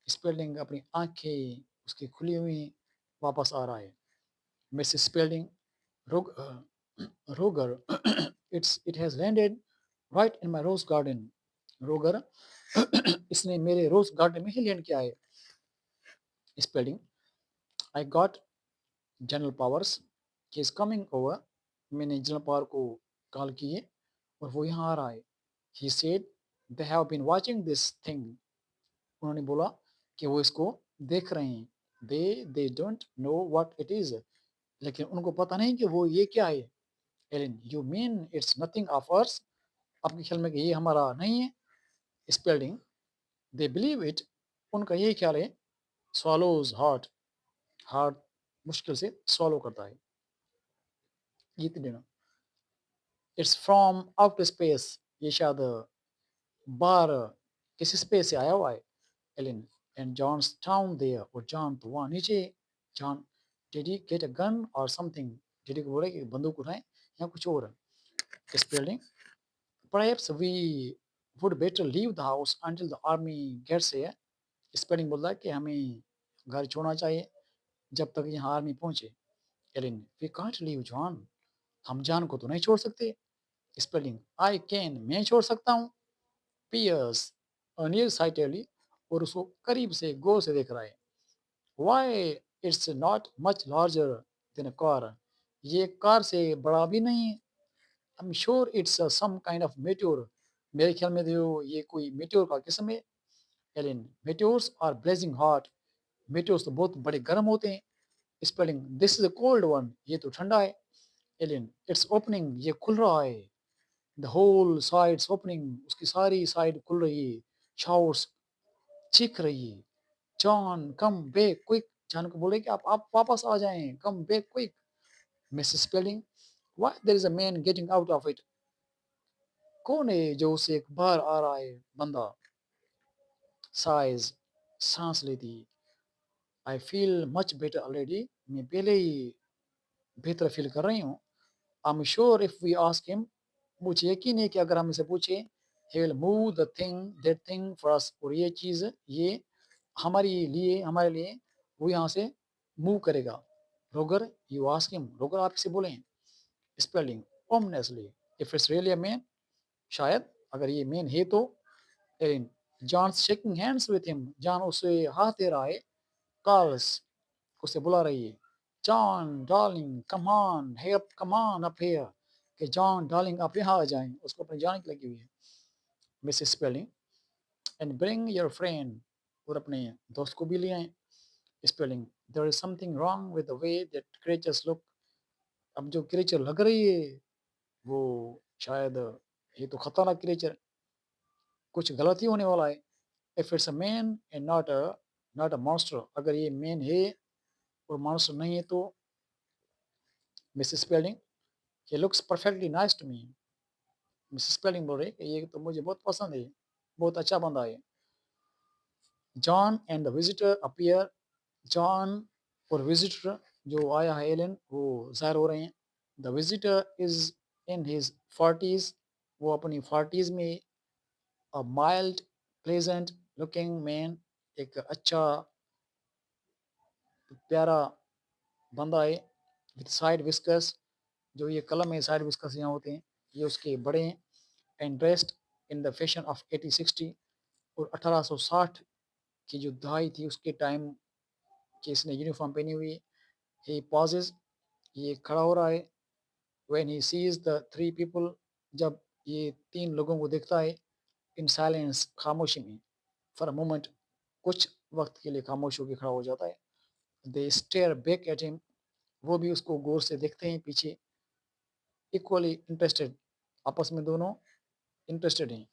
[SPEAKER 1] Spelding अपनी आंखें उसकी खुली हुई वापस आ रहा है। मिसेस स्पेलिंग, रोग रोगर, it has landed right in my rose garden, रोगर इसने मेरे रोज गार्डन में ही लैंड किया है। Spelling, I got General powers, he is coming over, मैंने जनरल पावर को कॉल की है और वो यहाँ आ रहा है। He said they have been watching this thing, उन्होंने बोला कि वो इसको देख रहे हैं। They don't know what it is, लेकिन उनको पता नहीं कि वो ये क्या है। Ellen, you mean it's nothing of ours, आपके ख्याल में कि ये हमारा नहीं है। स्पेलिंग, दे बिलीव इट, उनका यही ख्याल है। swallows हार्ट, हार्ट मुश्किल से swallow करता है, ईट लेना। इट्स फ्रॉम आउटर स्पेस, ये शायद बाहर किसी स्पेस से आया हुआ है। Ellen, and John's down there, और जॉन तो वहाँ नीचे। John, did he get a gun और समथिंग, डिडी को बोला कि बंदूक उठाएं या कुछ और। Spelling, perhaps we would better leave the house until the army gets here, spelling बोल रहा है कि हमें घर छोड़ना चाहिए जब तक यहाँ आर्मी पहुंचे। Ellen, we can't leave John, हम जान को तो नहीं छोड़ सकते। स्पेलिंग, आई कैन, मैं छोड़ सकता हूँ। पियर्स, नियर साइटेडली, और उसको करीब से गौर से देख रहा है। Why, it's not much larger than a car, ये कार से बड़ा भी नहीं है। I am sure it's some kind of meteor, मेरे ख्याल में तो ये कोई मेट्योर का किस्म है। Ellen, meteors are blazing hot, meteors तो बहुत बड़े गर्म होते हैं। Spelling, this is a cold one, ये तो ठंडा है। एलियन, इट्स ओपनिंग, ये खुल रहा है। द होल साइड्स ओपनिंग, उसकी सारी साइड खुल रही है। शावर्स, चीख रही है। John come back quick, John को बोले कि आप वापस आ जाएं, come back quick. Mrs Spelling, why there is a man getting out of it, कौन है जो उसे एक बाहर आ रहा है बंदा। साइज, सांस लेती। I feel much better already, मैं पहले ही बेहतर फील कर रही हूँ। I am sure if we ask him, मुझे यकीन है कि अगर हम इसे पूछे, he will move the thing that thing for us, और ये चीज़ ये हमारे लिए वो यहाँ से मूव करेगा। रोगर, यू आस्क हिम, रोगर आप इसे बोलें। Spelding, ominously, if it's really a man, शायद अगर ये मैन है तो। Erin, John shaking hands with him, John उसे हाथ दे रहा है। कार्ल्स, उसे बुला रही है। John darling come on help, come on up here, कि जॉन डार्लिंग आप यहाँ आ जाएं, उसको अपने जाने की लगी हुई है। Mrs Spelling, and bring your friend, और अपने दोस्त को भी ले आए। Spelling, there is something wrong with the way that creatures look, अब जो क्रिएचर लग रही है वो शायद ये तो खतरनाक क्रिएचर, कुछ गलती होने वाला है। If it's a man and not a monster, अगर ये मैन है और मॉन्स्टर नहीं है तो। Mrs Spelling, he looks perfectly nice to me. Mrs Spelling बोल रही है कि ये तो मुझे बहुत पसंद है, बहुत अच्छा बंदा है। John and the visitor appear, John और विजिटर जो आया है एलन वो ज़ाहिर हो रहे हैं। The visitor is in his 40s, वो अपनी 40s में। A mild pleasant looking man, एक अच्छा प्यारा बंदा है। विद साइड विस्कर्स, जो ये कलम है साइड विस्कर्स यहाँ होते हैं, ये उसके बड़े हैं। And dressed in the fashion of 1860, और 1860 की जो दहाई थी उसके टाइम की इसने यूनिफॉर्म पहनी हुई है। ही पॉजेज, ये खड़ा हो रहा है। When he sees the three people, जब ये तीन लोगों को देखता है। इन साइलेंस, खामोशी में। फॉर अ मोमेंट, कुछ वक्त के लिए खामोश होकर खड़ा हो जाता है। दे स्टेयर बैक एट हिम, वो भी उसको गौर से देखते हैं पीछे। इक्वली इंटरेस्टेड, आपस में दोनों इंटरेस्टेड हैं।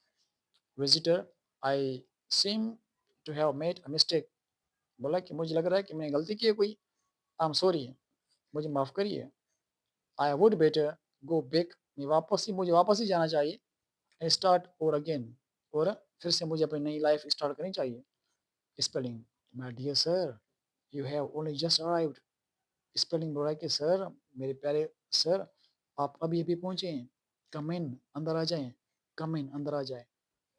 [SPEAKER 1] Visitor, I seem to have made a mistake, बोला कि मुझे लग रहा है कि मैंने गलती की है कोई। आई एम सॉरी, मुझे माफ़ करिए। आई वुड बेटर गो बैक, मैं वापस ही मुझे वापस ही जाना चाहिए। एंड स्टार्ट ओवर अगेन, और फिर से मुझे अपनी नई लाइफ स्टार्ट करनी चाहिए। Spelling, my dear sir, you have only just arrived. Spelling बोल रहा है कि सर, मेरे प्यारे सर, आप अभी अभी पहुंचे हैं। कम इन, अंदर आ जाएं। कम इन, अंदर आ जाएं।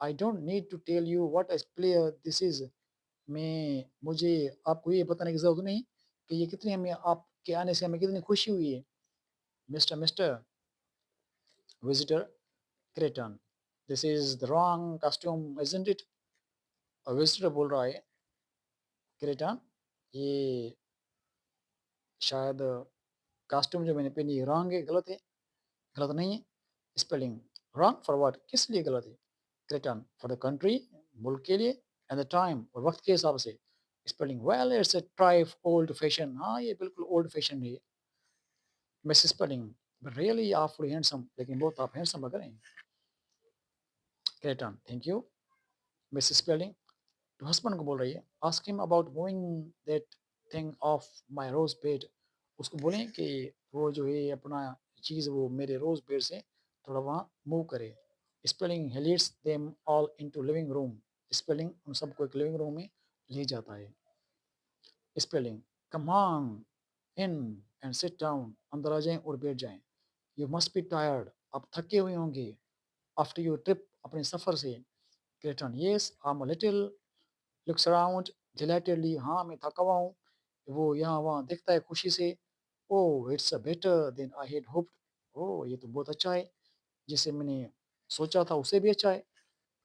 [SPEAKER 1] I don't need to tell you what a player this is, मैं मुझे आपको ये बताने की जरूरत नहीं कि ये कितनी हमें आपके आने से हमें कितनी खुशी हुई है। Mister mister visitor क्रेटन, this is the wrong costume isn't it. और विजिटर बोल रहा है क्रेटन, ये शायद कॉस्ट्यूम जो मैंने पहनी है रॉन्ग है, गलत है। गलत नहीं है। स्पेलिंग, रॉन्ग फॉर व्हाट, किस लिए गलत है। क्रेटन, फॉर द कंट्री, मुल्क के लिए। एंड द टाइम, और वक्त के हिसाब से। Spelding, well it's a trifle old fashion, हाँ ये बिल्कुल ओल्ड फैशन है। मिसेस स्पेलिंग, बट रियली आप हैंडसम, लेकिन बहुत आप हैंडसम लग रहे हैं। Kreton, thank you. Mrs Spelding तो हस्बैंड को बोल रही है, ask him about moving that thing of my rose bed, उसको बोलें कि वो जो है अपना चीज़ वो मेरे रोज बेड से थोड़ा वहाँ मूव करे। Spelding, he leads them all into living room, Spelding उन सबको एक लिविंग रूम में ले जाता है। Spelding, come on in and sit down, अंदर आ जाएं और बैठ जाएं। यू मस्ट बी टायर्ड, आप थके हुए होंगे। आफ्टर योर ट्रिप, अपने सफ़र से। Kreton, yes I am little, looks around delightedly, हाँ मैं थका हुआ हूँ। वो यहाँ वहाँ देखता है खुशी से। Oh it's a better than I had hoped, ओह ये तो बहुत अच्छा है, जिसे मैंने सोचा था उससे भी अच्छा है।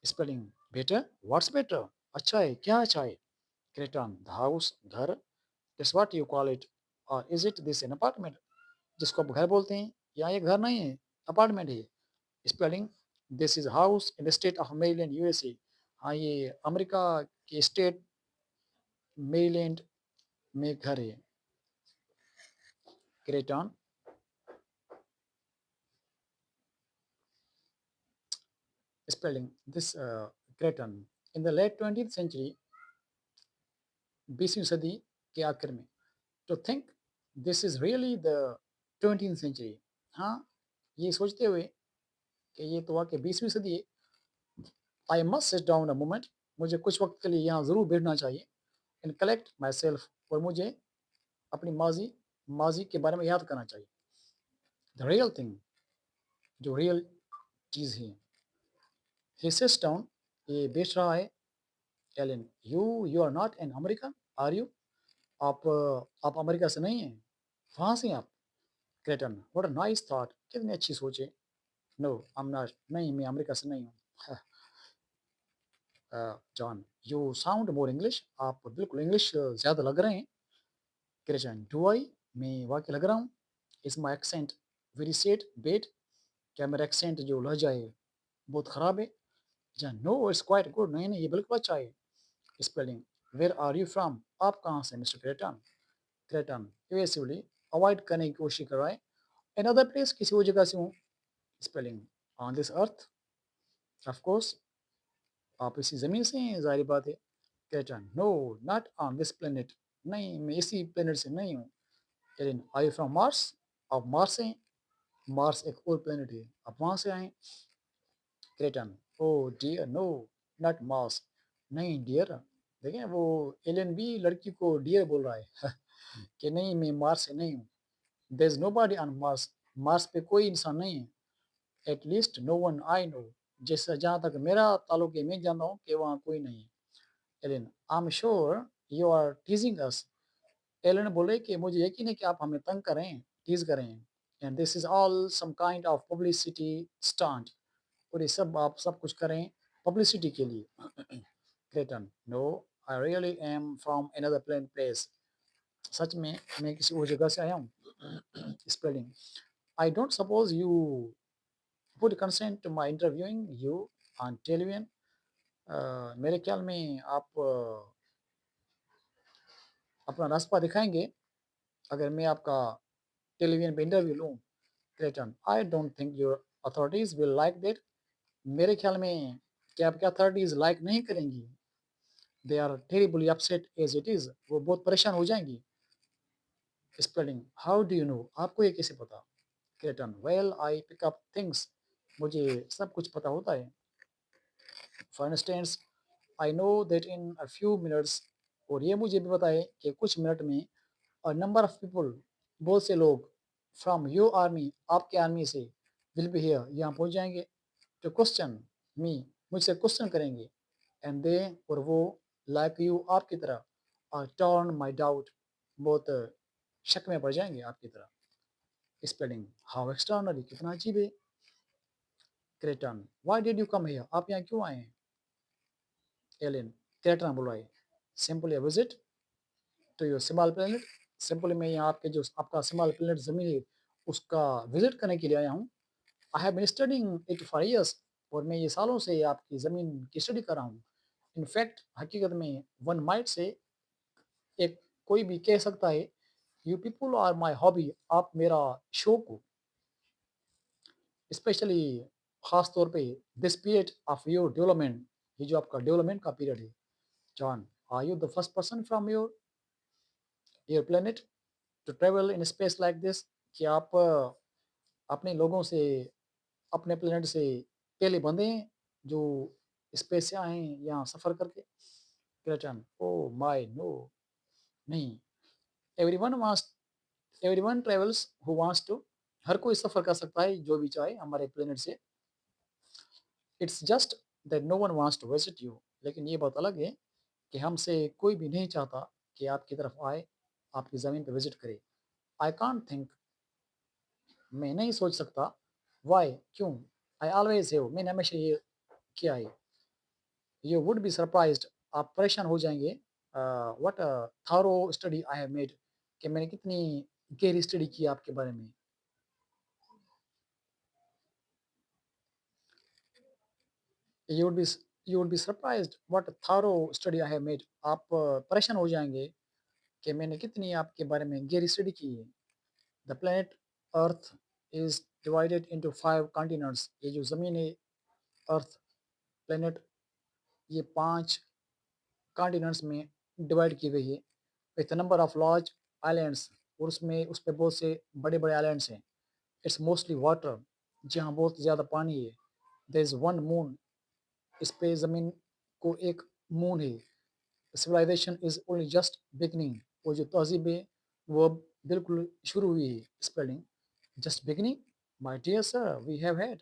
[SPEAKER 1] स्पेलिंग, बेटर, व्हाट्स बेटर, अच्छा है, क्या अच्छा है। क्रेटन, द हाउस, घर। That's what you call it, और is it this an apartment, जिसको आप घर बोलते हैं, यहाँ ये घर नहीं है, अपार्टमेंट है। Spelding, this is house in the state of Maryland USA, हाँ ये अमेरिका के स्टेट मेरीलैंड में घर है। Kreton, Spelding, this Kreton, in the late 20th century, 20वीं सदी के आखिर में। तो think this is really the 20th century, हाँ ये सोचते हुए कि ये तो वाकई 20वीं सदी है। I must sit down a moment, मुझे कुछ वक्त के लिए यहाँ ज़रूर बैठना चाहिए। एंड कलेक्ट माई सेल्फ, और मुझे अपनी माजी माजी के बारे में याद करना चाहिए। द रियल थिंग, जो रियल चीज़ है। ही सिट्स डाउन, ये बैठ रहा है। Ellen, you are not an American, are you, आप अमेरिका से नहीं हैं, कहाँ से हैं आप। Kreton, what a nice thought, कितनी अच्छी सोच है। नो आई एम नॉट, नहीं मैं अमेरिका से नहीं हूँ। John, you sound more English, आप बिल्कुल इंग्लिश ज़्यादा लग रहे हैं। क्रेटन, डू आई, मैं वाकई लग रहा हूँ। Is my accent very said bad, क्या मेरा एक्सेंट जो लहजा है बहुत ख़राब है। John, no it's quite good, नहीं नहीं ये बिल्कुल अच्छा है। Spelling, where are you from, आप कहाँ से मिस्टर क्रेटन। क्रेटन, इवेसिवली, अवॉइड करने की कोशिश कर रहा है। अनदर प्लेस, किसी और जगह से हूँ। Spelling, on this earth, of course, आप इसी ज़मीन से हैं, ज़ाहिर बात है। Kreton, no not on this planet, नहीं मैं इसी प्लेनेट से नहीं हूँ। Ellen, are you from Mars, आप मार्स से हैं? मार्स एक और प्लेनेट है, आप वहाँ से आए? Kreton, oh dear no, not Mars. नहीं डियर, देखें वो एलियन भी लड़की को डियर बोल रहा है कि नहीं मैं मार्स से नहीं हूँ। There is nobody on Mars, Mars पे कोई इंसान नहीं है। At least no one I know, जैसा जहाँ तक मेरा ताल्लुक है मैं जानता हूँ कि वहाँ कोई नहीं है। Alien, I am sure you are teasing us. Ellen बोले कि मुझे यकीन है कि आप हमें तंग करें, टीज करें, and this is all some kind of publicity stunt, और ये सब आप सब कुछ करें पब्लिसिटी के लिए। Kreton, no I really am from another plane place, सच में मैं किसी और जगह से आया हूँ। Spelding, I don't suppose you would consent to my interviewing you on television. मेरे ख्याल में आप अपना रास्ता दिखाएंगे अगर मैं आपका टेलीविजन पे इंटरव्यू लूँ। Kreton, I don't think your authorities will like that. मेरे ख्याल में कि आपकी अथॉरिटीज लाइक नहीं करेंगी। They are terribly upset as it is, वो बहुत परेशान हो जाएंगी। Spelling, how do you know, आपको ये कैसे पता? Kreton, well I pick up things, मुझे सब कुछ पता होता है। For instance I know that in a few minutes, और ये मुझे भी पता है कि कुछ मिनट में अ नंबर ऑफ पीपल, बहुत से लोग, फ्रॉम योर आर्मी, आपके आर्मी से, विल बी हियर, यहाँ पहुँच जाएंगे, टू क्वेश्चन मी, मुझसे क्वेश्चन करेंगे, एंड दे, और वो, लाइक यू, आपकी तरह, आर टर्न माई डाउट, बहुत शक में पड़ जाएंगे आपकी तरह। स्पेलिंग, हाउ एक्सटर्नली, कितना अजीब है। Kreton, why did you come here, आप यहाँ क्यों आए हैं? एलियन, क्रेटन बुलाए, simply visit to your small planet, simply मैं यहाँ आपके जो आपका स्मॉल प्लेनेट जमीन है उसका विजिट करने के लिए आया हूँ। I have been studying it for years, और मैं ये सालों से आपकी ज़मीन की स्टडी कर रहा हूँ। इनफैक्ट हकीकत में वन माइट से, एक कोई भी कह सकता है, you people are my hobby, आप मेरा शौक हो, स्पेशली खास तौर पे this period of your development, ये जो आपका डेवलपमेंट का पीरियड है। John, are you the first person from your planet to travel in space like this, कि आप अपने लोगों से, अपने प्लेनेट से पहले बंधे हैं जो स्पेस से आए हैं यहाँ सफ़र करके। क्रेटन, ओ माय नो, नहीं, everyone wants, everyone travels who wants to, हर कोई सफ़र कर सकता है जो भी चाहे हमारे प्लेनेट से। It's just that no one wants to visit you, लेकिन ये बात अलग है कि हमसे कोई भी नहीं चाहता कि आपकी तरफ आए, आपकी ज़मीन पे विजिट करे। आई कांट थिंक, मैं नहीं सोच सकता। व्हाई, क्यों? आई ऑलवेज हैव, मैंने हमेशा ये किया है। यू वुड बी सरप्राइज्ड, आप परेशान हो जाएंगे। What a thorough study I have made, कि मैंने कितनी गहरी स्टडी की आपके बारे में। You would B you would be surprised what a thorough study I have made, आप परेशान हो जाएंगे कि मैंने कितनी आपके बारे में गहरी स्टडी की है। The planet earth is divided into 5 continents, ये जो ज़मीन है, अर्थ प्लेनेट, ये 5 कॉन्टिनेंट्स में डिवाइड की गई है, with number of large islands, और उसमें उस पे बहुत से बड़े-बड़े आइलैंड्स हैं। इट्स मोस्टली वाटर, जहाँ बहुत ज़्यादा पानी है। देयर इज़ वन मून, इस पे ज़मीन को एक मून है। Civilisation is only just beginning, वो जो तहज़ीब है वो अब बिल्कुल शुरू हुई है। Spelling, just beginning, my dear sir we have had,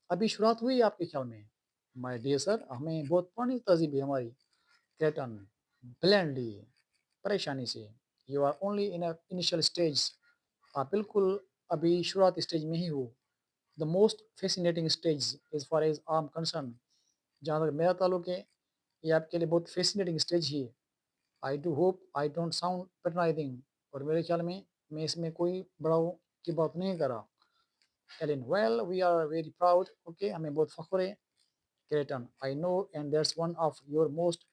[SPEAKER 1] अभी शुरुआत हुई है आपके ख्याल में? माय डियर सर, हमें बहुत पुरानी तहज़ीब है हमारी। क्रेटन, ब्लैंडली, परेशानी से, you are only in a initial stage, आप बिल्कुल अभी शुरुआती स्टेज में ही हो। The most fascinating stage as far as I am concerned, जहाँ तक मेरा ताल्लुक है, ये आपके लिए बहुत फैसिनेटिंग स्टेज ही है। I do hope I don't sound patronising, और मेरे ख्याल में मैं इसमें कोई बड़ाव की बात नहीं कर रहा। Ellen, well we are very proud, okay, हमें बहुत फ़ख्र है। Kreton, I know and that's one of your most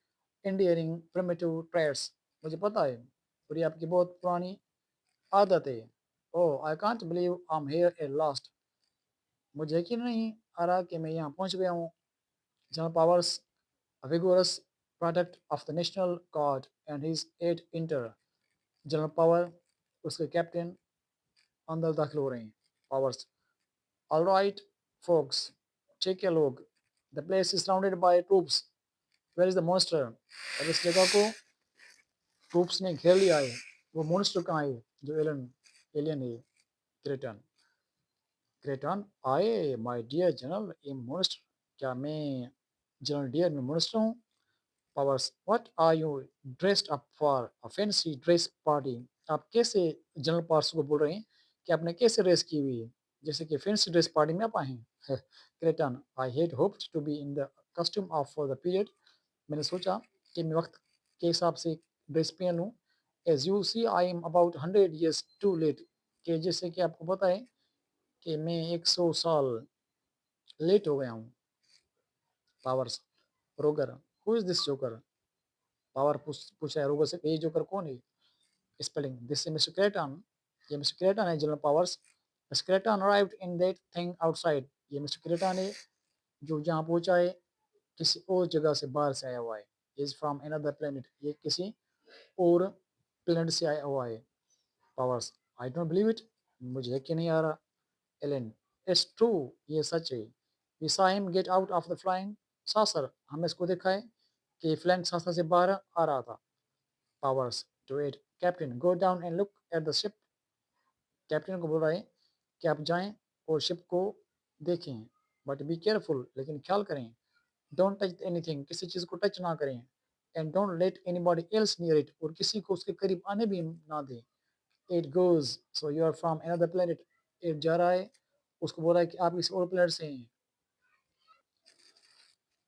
[SPEAKER 1] endearing primitive traits, मुझे पता है, और ये आपकी बहुत पुरानी आदत है। Oh I can't believe I am here at last, मुझे यकीन नहीं आ रहा कि मैं यहाँ पहुँच गया हूँ। General powers, a vigorous product of the national guard and his aide inter, general power, उसके कैप्टन, अंदर दाखिल हो रहे हैं। Powers, all right folks, take a look, the place is surrounded by troops, where is the monster? अब इस जगह को ट्रूप्स ने घेर लिया है, वो मॉन्स्टर कहाँ है? जो एलियन एलियन है, क्रेटन। क्रेटन आए, my dear general, a monster, क्या मैं जनरल डियर में मॉन्स्टर हूँ? Powers, what are you dressed up for a fancy dress party? आप कैसे जनरल पार्स को बोल रहे हैं कि आपने कैसे ड्रेस की हुई है, जैसे कि फैंसी ड्रेस पार्टी में आप आए हैं? Kreton, I had hoped to be in the costume of the period, मैंने सोचा कि मैं वक्त के हिसाब से ड्रेस पहन लूँ। As you see I am about 100 years too late, कि जैसे कि आपको पता है कि मैं 100 साल लेट हो गया हूँ। पावर्स, रोगर, who is this joker? Power पूछा है रोगर से कि ये जोकर कौन है? स्पेलिंग, दिस इज मिस्टर क्रेटन, ये मिस्टर क्रेटन है general powers. Mister क्रेटन arrived in that thing outside, ये मिस्टर क्रेटन है जो जहाँ पहुंचा है किसी और जगह से, बाहर से आया हुआ है। इज फ्रॉम अनदर प्लेनेट, ये किसी और प्लेनेट से आया हुआ है। Powers, I don't believe it, मुझे यकीन नहीं आ रहा। एलन, इट्स ट्रू, ये सच है। We saw him get out of the flying saucer, हमने इसको देखा है कि फ्लाइंग saucer से बाहर आ रहा था। Powers, to it, captain go down and look at the ship, captain को बोल रहा है कि आप जाएं और शिप को देखें, बट बी केयरफुल, लेकिन ख्याल करें। डोंट टच एनीथिंग, किसी चीज़ को टच ना करें। And don't let anybody else near it, और किसी को उसके करीब आने भी ना दें। It goes, so you are from another planet, इट जा रहा है, उसको बोल रहा है कि आप किसी और प्लेनेट से हैं।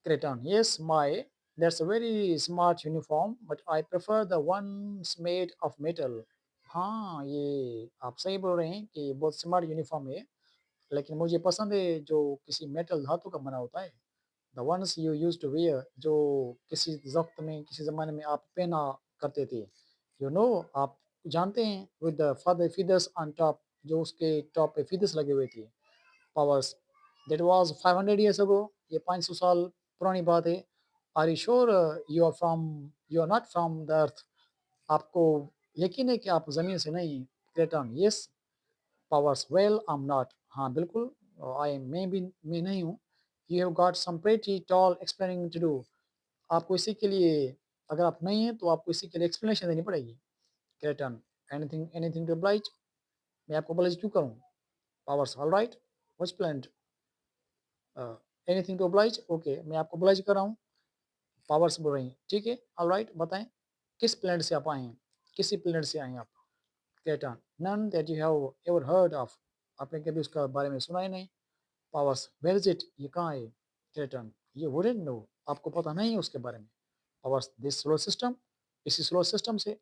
[SPEAKER 1] Cretan, yes, my, that's a very smart uniform, but I prefer the ones made of metal. हाँ, ये आप सही बोल रहे हैं कि बहुत स्मार्ट यूनिफॉर्म है, लेकिन मुझे पसंद है जो किसी मेटल धातु का बना होता है। The ones you used to wear, जो किसी वक्त में, किसी ज़माने में आप पहना करते थे। यू नो, आप जानते हैं, with the feather feathers on top, जो उसके टॉप पे फीदर्स लगे हुए थे। Powers, that was 500 years ago, ये 500 साल पुरानी बात है। Are you sure you are not from the earth, आपको यकीन है कि आप ज़मीन से नहीं? Kreton, yes. Powers, well I am not, हाँ बिल्कुल, आई मैं भी, मैं नहीं हूँ। You have got some pretty tall explaining to do, आपको इसी के लिए, अगर आप नहीं हैं तो आपको इसी के लिए एक्सप्लेनेशन देनी पड़ेगी। Kreton, anything anything to oblige, मैं आपको oblige क्यों करूँ? Powers, all right, what's planned, anything to oblige, okay, मैं आपको oblige कर रहा हूँ। पावर्स बोल रही हैं, ठीक है, ऑल राइट, बताएं किस प्लेनेट से आप आए हैं, किसी प्लेनेट से आए हैं आप? Kreton, none that you have ever heard of, आपने कभी उसका बारे में सुना ही नहीं। पावर्स, वेयर इज इट, ये कहाँ है? क्रेटन, ये वुडंट नो, आपको पता नहीं है उसके बारे में। पावर्स, दिस सोलर सिस्टम, इसी सोलर सिस्टम से?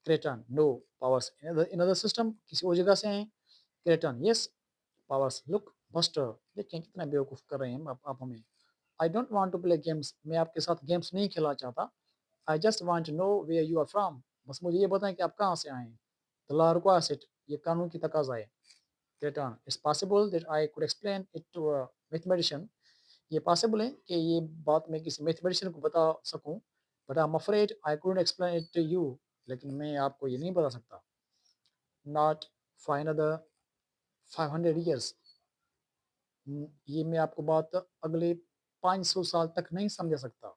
[SPEAKER 1] Kreton, no. Powers, in other system, किसी और जगह से आए? Kreton, yes. Powers, look buster, देखें कितना बेवकूफ़ कर रहे हैं आप हमें। I don't want to play games, मैं आपके साथ गेम्स नहीं खेलना चाहता। I just want to know where you are from, बस मुझे ये बताएं कि आप कहाँ से आए हैं। द लॉ रिक्वायर्स इट, ये कानून की तकाजा है। Kreton, it's possible that I could explain it to a mathematician, ये पॉसिबल है कि ये बात मैं किसी मैथमेटिशियन को बता सकूं, but I am afraid I couldn't explain it to you, लेकिन मैं आपको ये नहीं बता सकता। नॉट फॉर अनदर 500 ईयर्स, ये मैं आपको बात अगले 500 साल तक नहीं समझा सकता।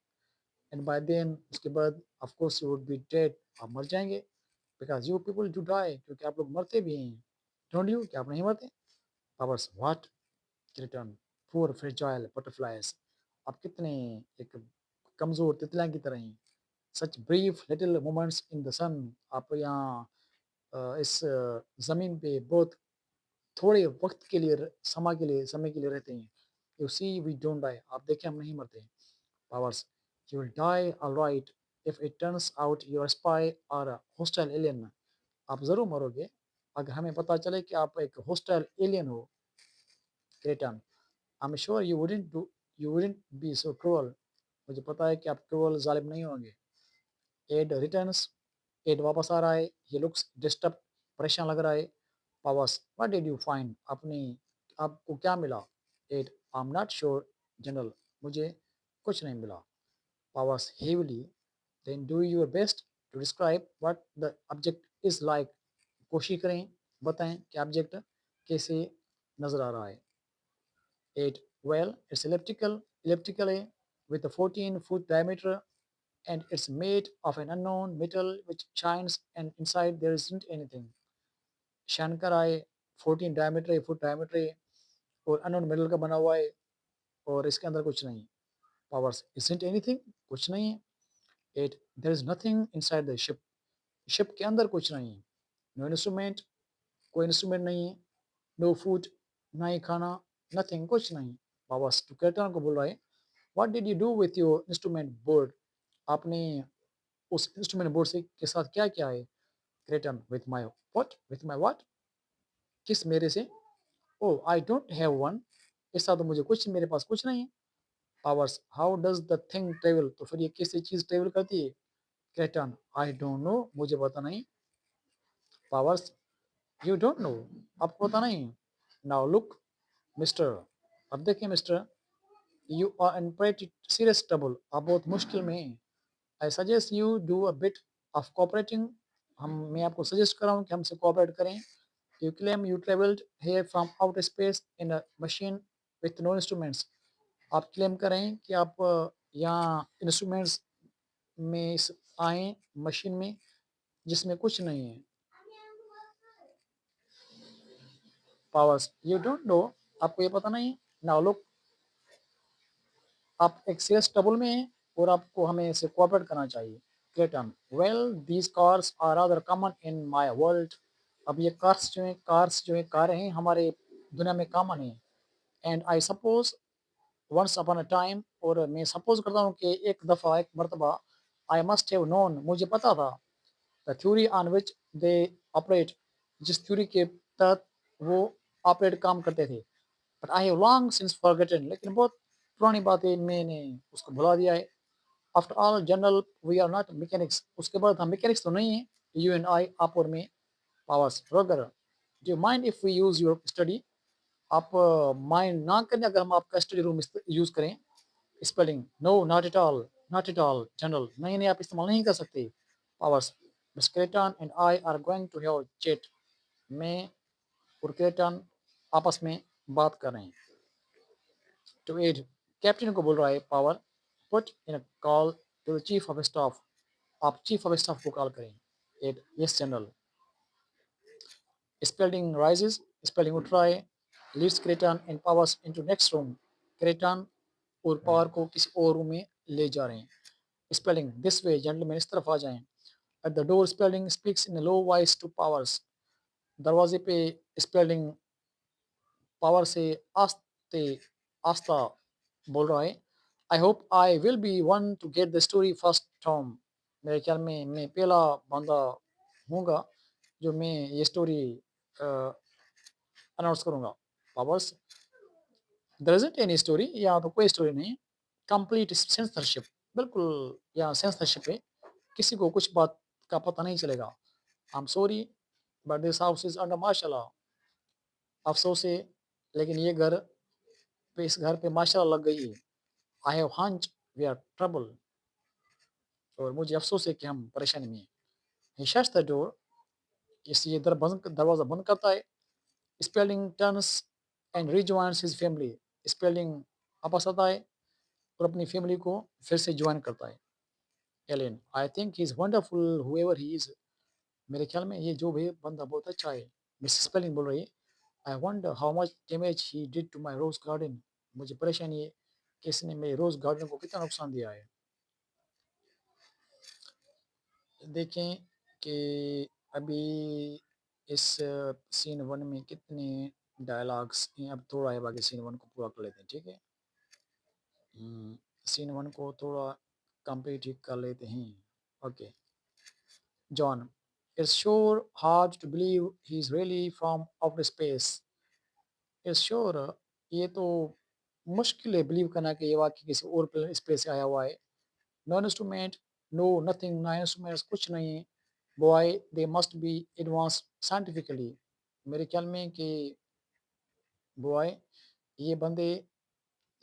[SPEAKER 1] एंड बाय देन, उसके बाद of course you would be dead, आप मर जाएंगे। Because you people do die, क्योंकि आप लोग मरते भी हैं। डोंट यू, क्या आप नहीं मरते? Powers, what? Return, poor fragile butterflies, आप कितने एक कमज़ोर तितलियां की तरह हैं। Such brief little moments in the sun, आप यहाँ इस ज़मीन पे बहुत थोड़े वक्त के लिए, समय के लिए रहते हैं। You see we don't die, आप देखें हम नहीं मरते। Powers, you will die alright if it turns out you are spy or hostile alien, आप ज़रूर मरोगे अगर हमें पता चले कि आप एक हॉस्टाइल एलियन हो। क्रेटन, आई am sure you wouldn't be so cruel, मुझे पता है कि आप क्रूअल जालिम नहीं होंगे। एड रिटर्न्स, एड वापस आ रहा है, ही लुक्स डिस्टर्ब, परेशान लग रहा है। Powers, what did you find, अपनी, आपको क्या मिला? Ed, I am not sure general, मुझे कुछ नहीं मिला। पावर्स, हेवली, then do your best to describe what the object is like, कोशिश करें बताएं कि ऑब्जेक्ट कैसे नजर आ रहा है। 8 well it's elliptical with a 14-foot diameter and it's made of an unknown metal which shines and inside there isn't anything। शैनकर आए, 14 डायमीटर है, फुट डायमीटर है और अननोन मेटल का बना हुआ है और इसके अंदर कुछ नहीं। पावर्स isn't anything, कुछ नहीं है। 8 there is nothing inside the ship, ship के अंदर कुछ नहीं है। नो इंस्ट्रूमेंट, कोई इंस्ट्रूमेंट नहीं है। नो फूड, ना ही खाना, नथिंग, कुछ नहीं। पावर्स टू कैप्टन को बोल रहा है, what did you do with your instrument board, आपने उस इंस्ट्रूमेंट बोर्ड से के साथ क्या किया है। क्रेटन with my what, with my what, किस मेरे से। ओ आई डोंट हैव वन, ऐसा तो मुझे कुछ, मेरे पास कुछ नहीं है। Powers how does the thing travel, तो फिर ये कैसे चीज ट्रेवल करती है। क्रेटन आई डोंट नो, मुझे पता नहीं। पावर्स यू डोंट नो, आपको पता नहीं। नाउ लुक मिस्टर, अब देखिए mister, you are in pretty serious trouble, आप बहुत मुश्किल में हैं। I suggest you do a bit of cooperating, हम, मैं आपको सजेस्ट कर रहा हूँ कि हमसे कोऑपरेट करें। You claim you travelled here from outer space in a machine with no instruments, आप क्लेम करें कि आप यहाँ इंस्ट्रूमेंट्स में आए, मशीन में जिसमें कुछ नहीं है। पावर्स यू डोंट नो, आपको ये पता नहीं। नाउ लुक, आप एक सीरियस ट्रबल में हैं और आपको हमें इसे कोऑपरेट करना चाहिए। Kreton well these cars are other common in my world, अब ये कार्स जो है कारें हैं हमारे दुनिया में कॉमन है। And I suppose once upon a time, और मैं सपोज करता हूँ कि एक दफ़ा, एक मरतबा, आई मस्ट हैव नोन, मुझे पता था। The theory on which they operate, जिस थ्योरी के तहत वो ऑपरेट काम करते थे। But I have long since forgotten, लेकिन बहुत पुरानी बात है, मैंने उसको भुला दिया है। After all general we are not mechanics, उसके बाद हम मैकेनिक्स तो नहीं है, यू एंड आई, आप और मैं। Powers Roger do you mind if we use your study, आप माइंड ना करें अगर हम आपका स्टडी रूम यूज करें। Spelling no not at all, not at all general, नहीं नहीं आप इस्तेमाल नहीं कर सकते। Powers miss Kreton and I are going to have chat, मैं और क्रेटन आपस में बात कर रहे हैं। टू एड, कैप्टन को बोल रहा है Power, put in call to the chief of staff, आप चीफ ऑफ स्टाफ को कॉल करें। Ed yes general. Spelling rises, Spelling उठ रहा है। Leads Kreton and Powers into next room, Kreton और पावर को किसी और रूम में ले जा रहे हैं। स्पेलिंग दिस वे जेंटलमैन, इस तरफ आ जाएं। At the door spelling speaks in low voice two powers, दरवाजे पे स्पेलिंग पावर से आस्ते आस्ता बोल रहा है। I hope I will be one to get the story first Tom, मेरे ख्याल में मैं पहला बंदा हूँगा जो मैं ये स्टोरी अनाउंस करूँगा। Powers there isn't any story, यहाँ तो कोई स्टोरी नहीं। कंप्लीट सेंसरशिप, बिल्कुल यहाँ सेंसरशिप है, किसी को कुछ बात का पता नहीं चलेगा। I am sorry but this house is under martial law, अफसोस है लेकिन ये घर पे, इस घर पे मार्शल लॉ लग गई है। I have hunch we are trouble, और मुझे अफसोस है कि हम परेशानी में हैं। ही शट्स द डोर, इसलिए दरवाज़ा बंद करता है। Spelding turns and rejoins his family, Spelding वापस आता है और अपनी फैमिली को फिर से ज्वाइन करता है। Alien I think he is wonderful whoever he is, मेरे ख्याल में ये जो भी बंदा बहुत अच्छा है। मिस स्पेलिंग बोल रही है, I wonder how much damage he did to my rose garden, मुझे परेशानी है कि इसने मेरे रोज गार्डन को कितना नुकसान दिया है। देखें कि अभी इस सीन वन में कितने डायलॉग्स हैं, अब थोड़ा है बाकी सीन वन को पूरा कर लेते हैं, ठीक है। सीन वन को थोड़ा कंप्लीट ही कर लेते हैं। Okay. John, it's sure hard to believe he is really from outer space, it's sure, ये तो मुश्किल है बिलीव करना कि ये वाकई किसी और स्पेस से आया हुआ है। नो इंस्ट्रूमेंट, नो नथिंग, ना इंस्ट्रूमेंट्स, कुछ नहीं है। Boy they must be advance scientifically, मेरे ख्याल में कि बॉय ये बंदे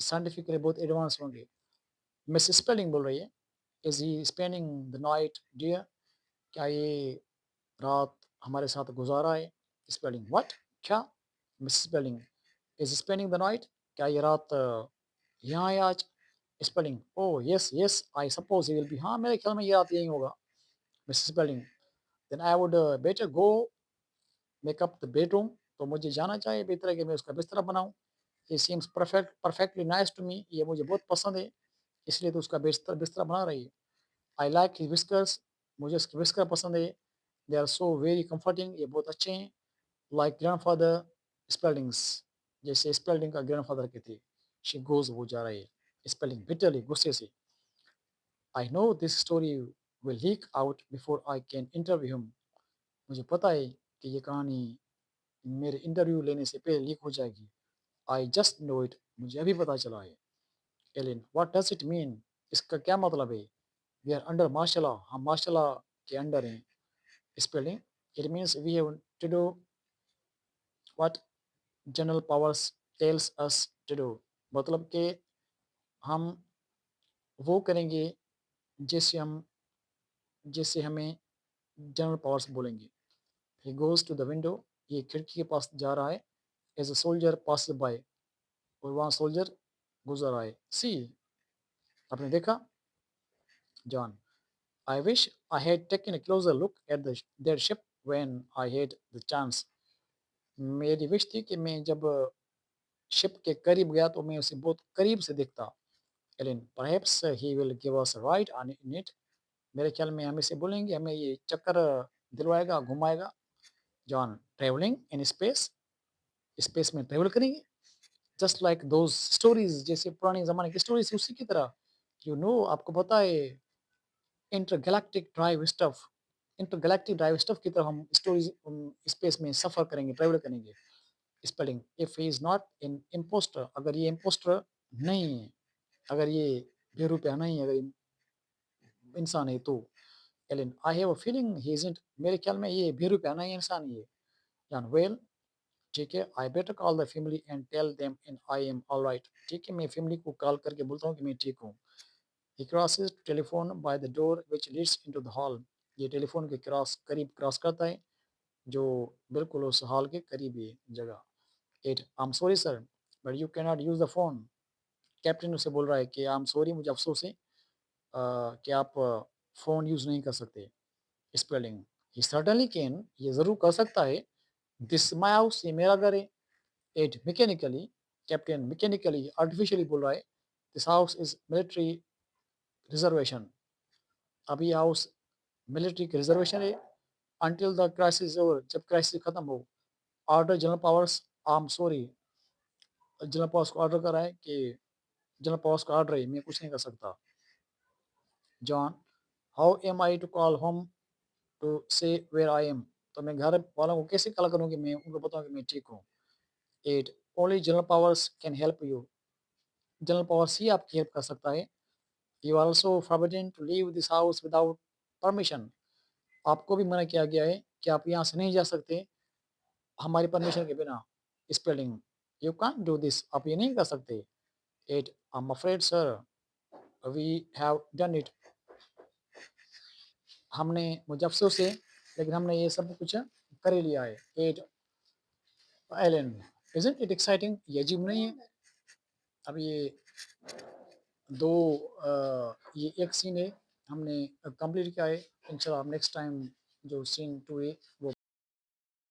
[SPEAKER 1] साइंटिफिकली बहुत एडवांस होंगे। मिस स्पेलिंग बोल रही है, is he spending the night dear, क्या ये रात हमारे साथ गुजारा है। स्पेलिंग व्हाट, क्या? Miss Spelling is spending the night, क्या ये रात यहाँ है आज? Spelling oh yes yes I suppose he will be, हाँ मेरे ख्याल में ये रात यही होगा। Miss Spelling then I would better go make up the bedroom, तो मुझे जाना चाहिए बेहतर है कि मैं उसका बिस्तर बनाऊँ। He seems perfectly nice to me, ये मुझे बहुत पसंद है, इसलिए तो उसका बिस्तर बिस्तर बना रही है। आई लाइक हिज व्हिस्कर्स, मुझे उसके व्हिस्कर पसंद है। They are so very comforting, ये बहुत अच्छे हैं। लाइक ग्रैंडफादर स्पेलिंग्स, जैसे स्पेलिंग का ग्रैंडफादर के थे। शी गोज़, वो जा रही है। स्पेलिंग बिटरली, गुस्से से। I know this story will leak out before I can interview him, मुझे पता है कि ये कहानी मेरे इंटरव्यू लेने से पहले लीक हो जाएगी। आई जस्ट नो इट, मुझे अभी पता चला है। Ellen what does it mean, इसका क्या मतलब है? We are under martial law, हम मार्शल लॉ के अंडर हैं। Spelling it means we have to do what general Powers tells us to do, मतलब कि हम वो करेंगे जैसे हम जैसे हमें जनरल पावर्स बोलेंगे। He goes to the window, ये खिड़की के पास जा रहा है। As a soldier pass by, और वहाँ सोल्जर गुजर रहा है। सी, आपने देखा? John I wish I had taken a closer look at their ship when I had the chance, मेरी विश थी कि मैं जब शिप के करीब गया तो मैं उसे बहुत करीब से देखता। Ellen perhaps he will give us a ride on in it, मेरे ख्याल में हम इसे बोलेंगे, हमें ये चक्कर दिलवाएगा, घुमाएगा। John travelling in space, space में ट्रैवल करेंगे? जस्ट लाइक दोज स्टोरीज, जैसे पुराने ज़माने की स्टोरीज थी उसी की तरह। यू नो, आपको पता है intergalactic drive stuff, intergalactic drive stuff की तरह हम स्टोरीज स्पेस में सफ़र करेंगे, ट्रैवल करेंगे। Spelling if he is not an impostor, अगर ये इम्पोस्टर नहीं है, अगर ये बेरुपया नहीं है, अगर इंसान है तो। Ellen I have a feeling he isn't, मेरे ख्याल में ये बेरुपया नहीं है, इंसान ही है। जॉन वेल ठीक है, I better call the family and tell them in I am alright, ठीक है मैं फैमिली को कॉल करके बोलता हूँ कि मैं ठीक हूँ। He crosses telephone by the door which leads into the hall, ये टेलीफोन के करीब क्रॉस करता है, जो बिल्कुल उस हॉल के करीब है जगह। Ed I am sorry sir but you can not use the phone, captain उसे बोल रहा है कि आई एम सॉरी, मुझे अफसोस है कि आप फ़ोन यूज़ नहीं कर सकते। स्पेलिंग ही सर्टेनली कैन, ये ज़रूर कर सकता है। दिस माय हाउस, ये मेरा घर है। Ed mechanically, captain mechanically artificially बोल रहा है। This house is military reservation, अभी हाउस मिलिट्री की रिजर्वेशन है। अंटिल द क्राइसिस ओवर, जब क्राइसिस खत्म हो। Order general Powers, I am sorry, general Powers को ऑर्डर करा है कि जनरल पावर्स का ऑर्डर है, मैं कुछ नहीं कर सकता। John how am I to call home to say where I am, तो मैं घर वालों को कैसे कॉल करूँ कि मैं उनको बताऊँ कि मैं ठीक हूँ। At only general powers can help you, general powers ही आपकी हेल्प कर सकता है। You are also forbidden to leave this house without permission, आपको भी मना किया गया है कि आप यहाँ से नहीं जा सकते हमारी परमिशन के बिना। Spelling you can't do this, आप ये नहीं कर सकते। Ed I am afraid sir we have done it, हमने, मुझे अफसोस है लेकिन हमने ये सब कुछ कर ही लिया है। Ed Ellen isn't it exciting, ये अजीब नहीं है? अब ये दो ये एक सीन है हमने कंप्लीट किया है। इंशाल्लाह नेक्स्ट टाइम जो सीन 2 है वो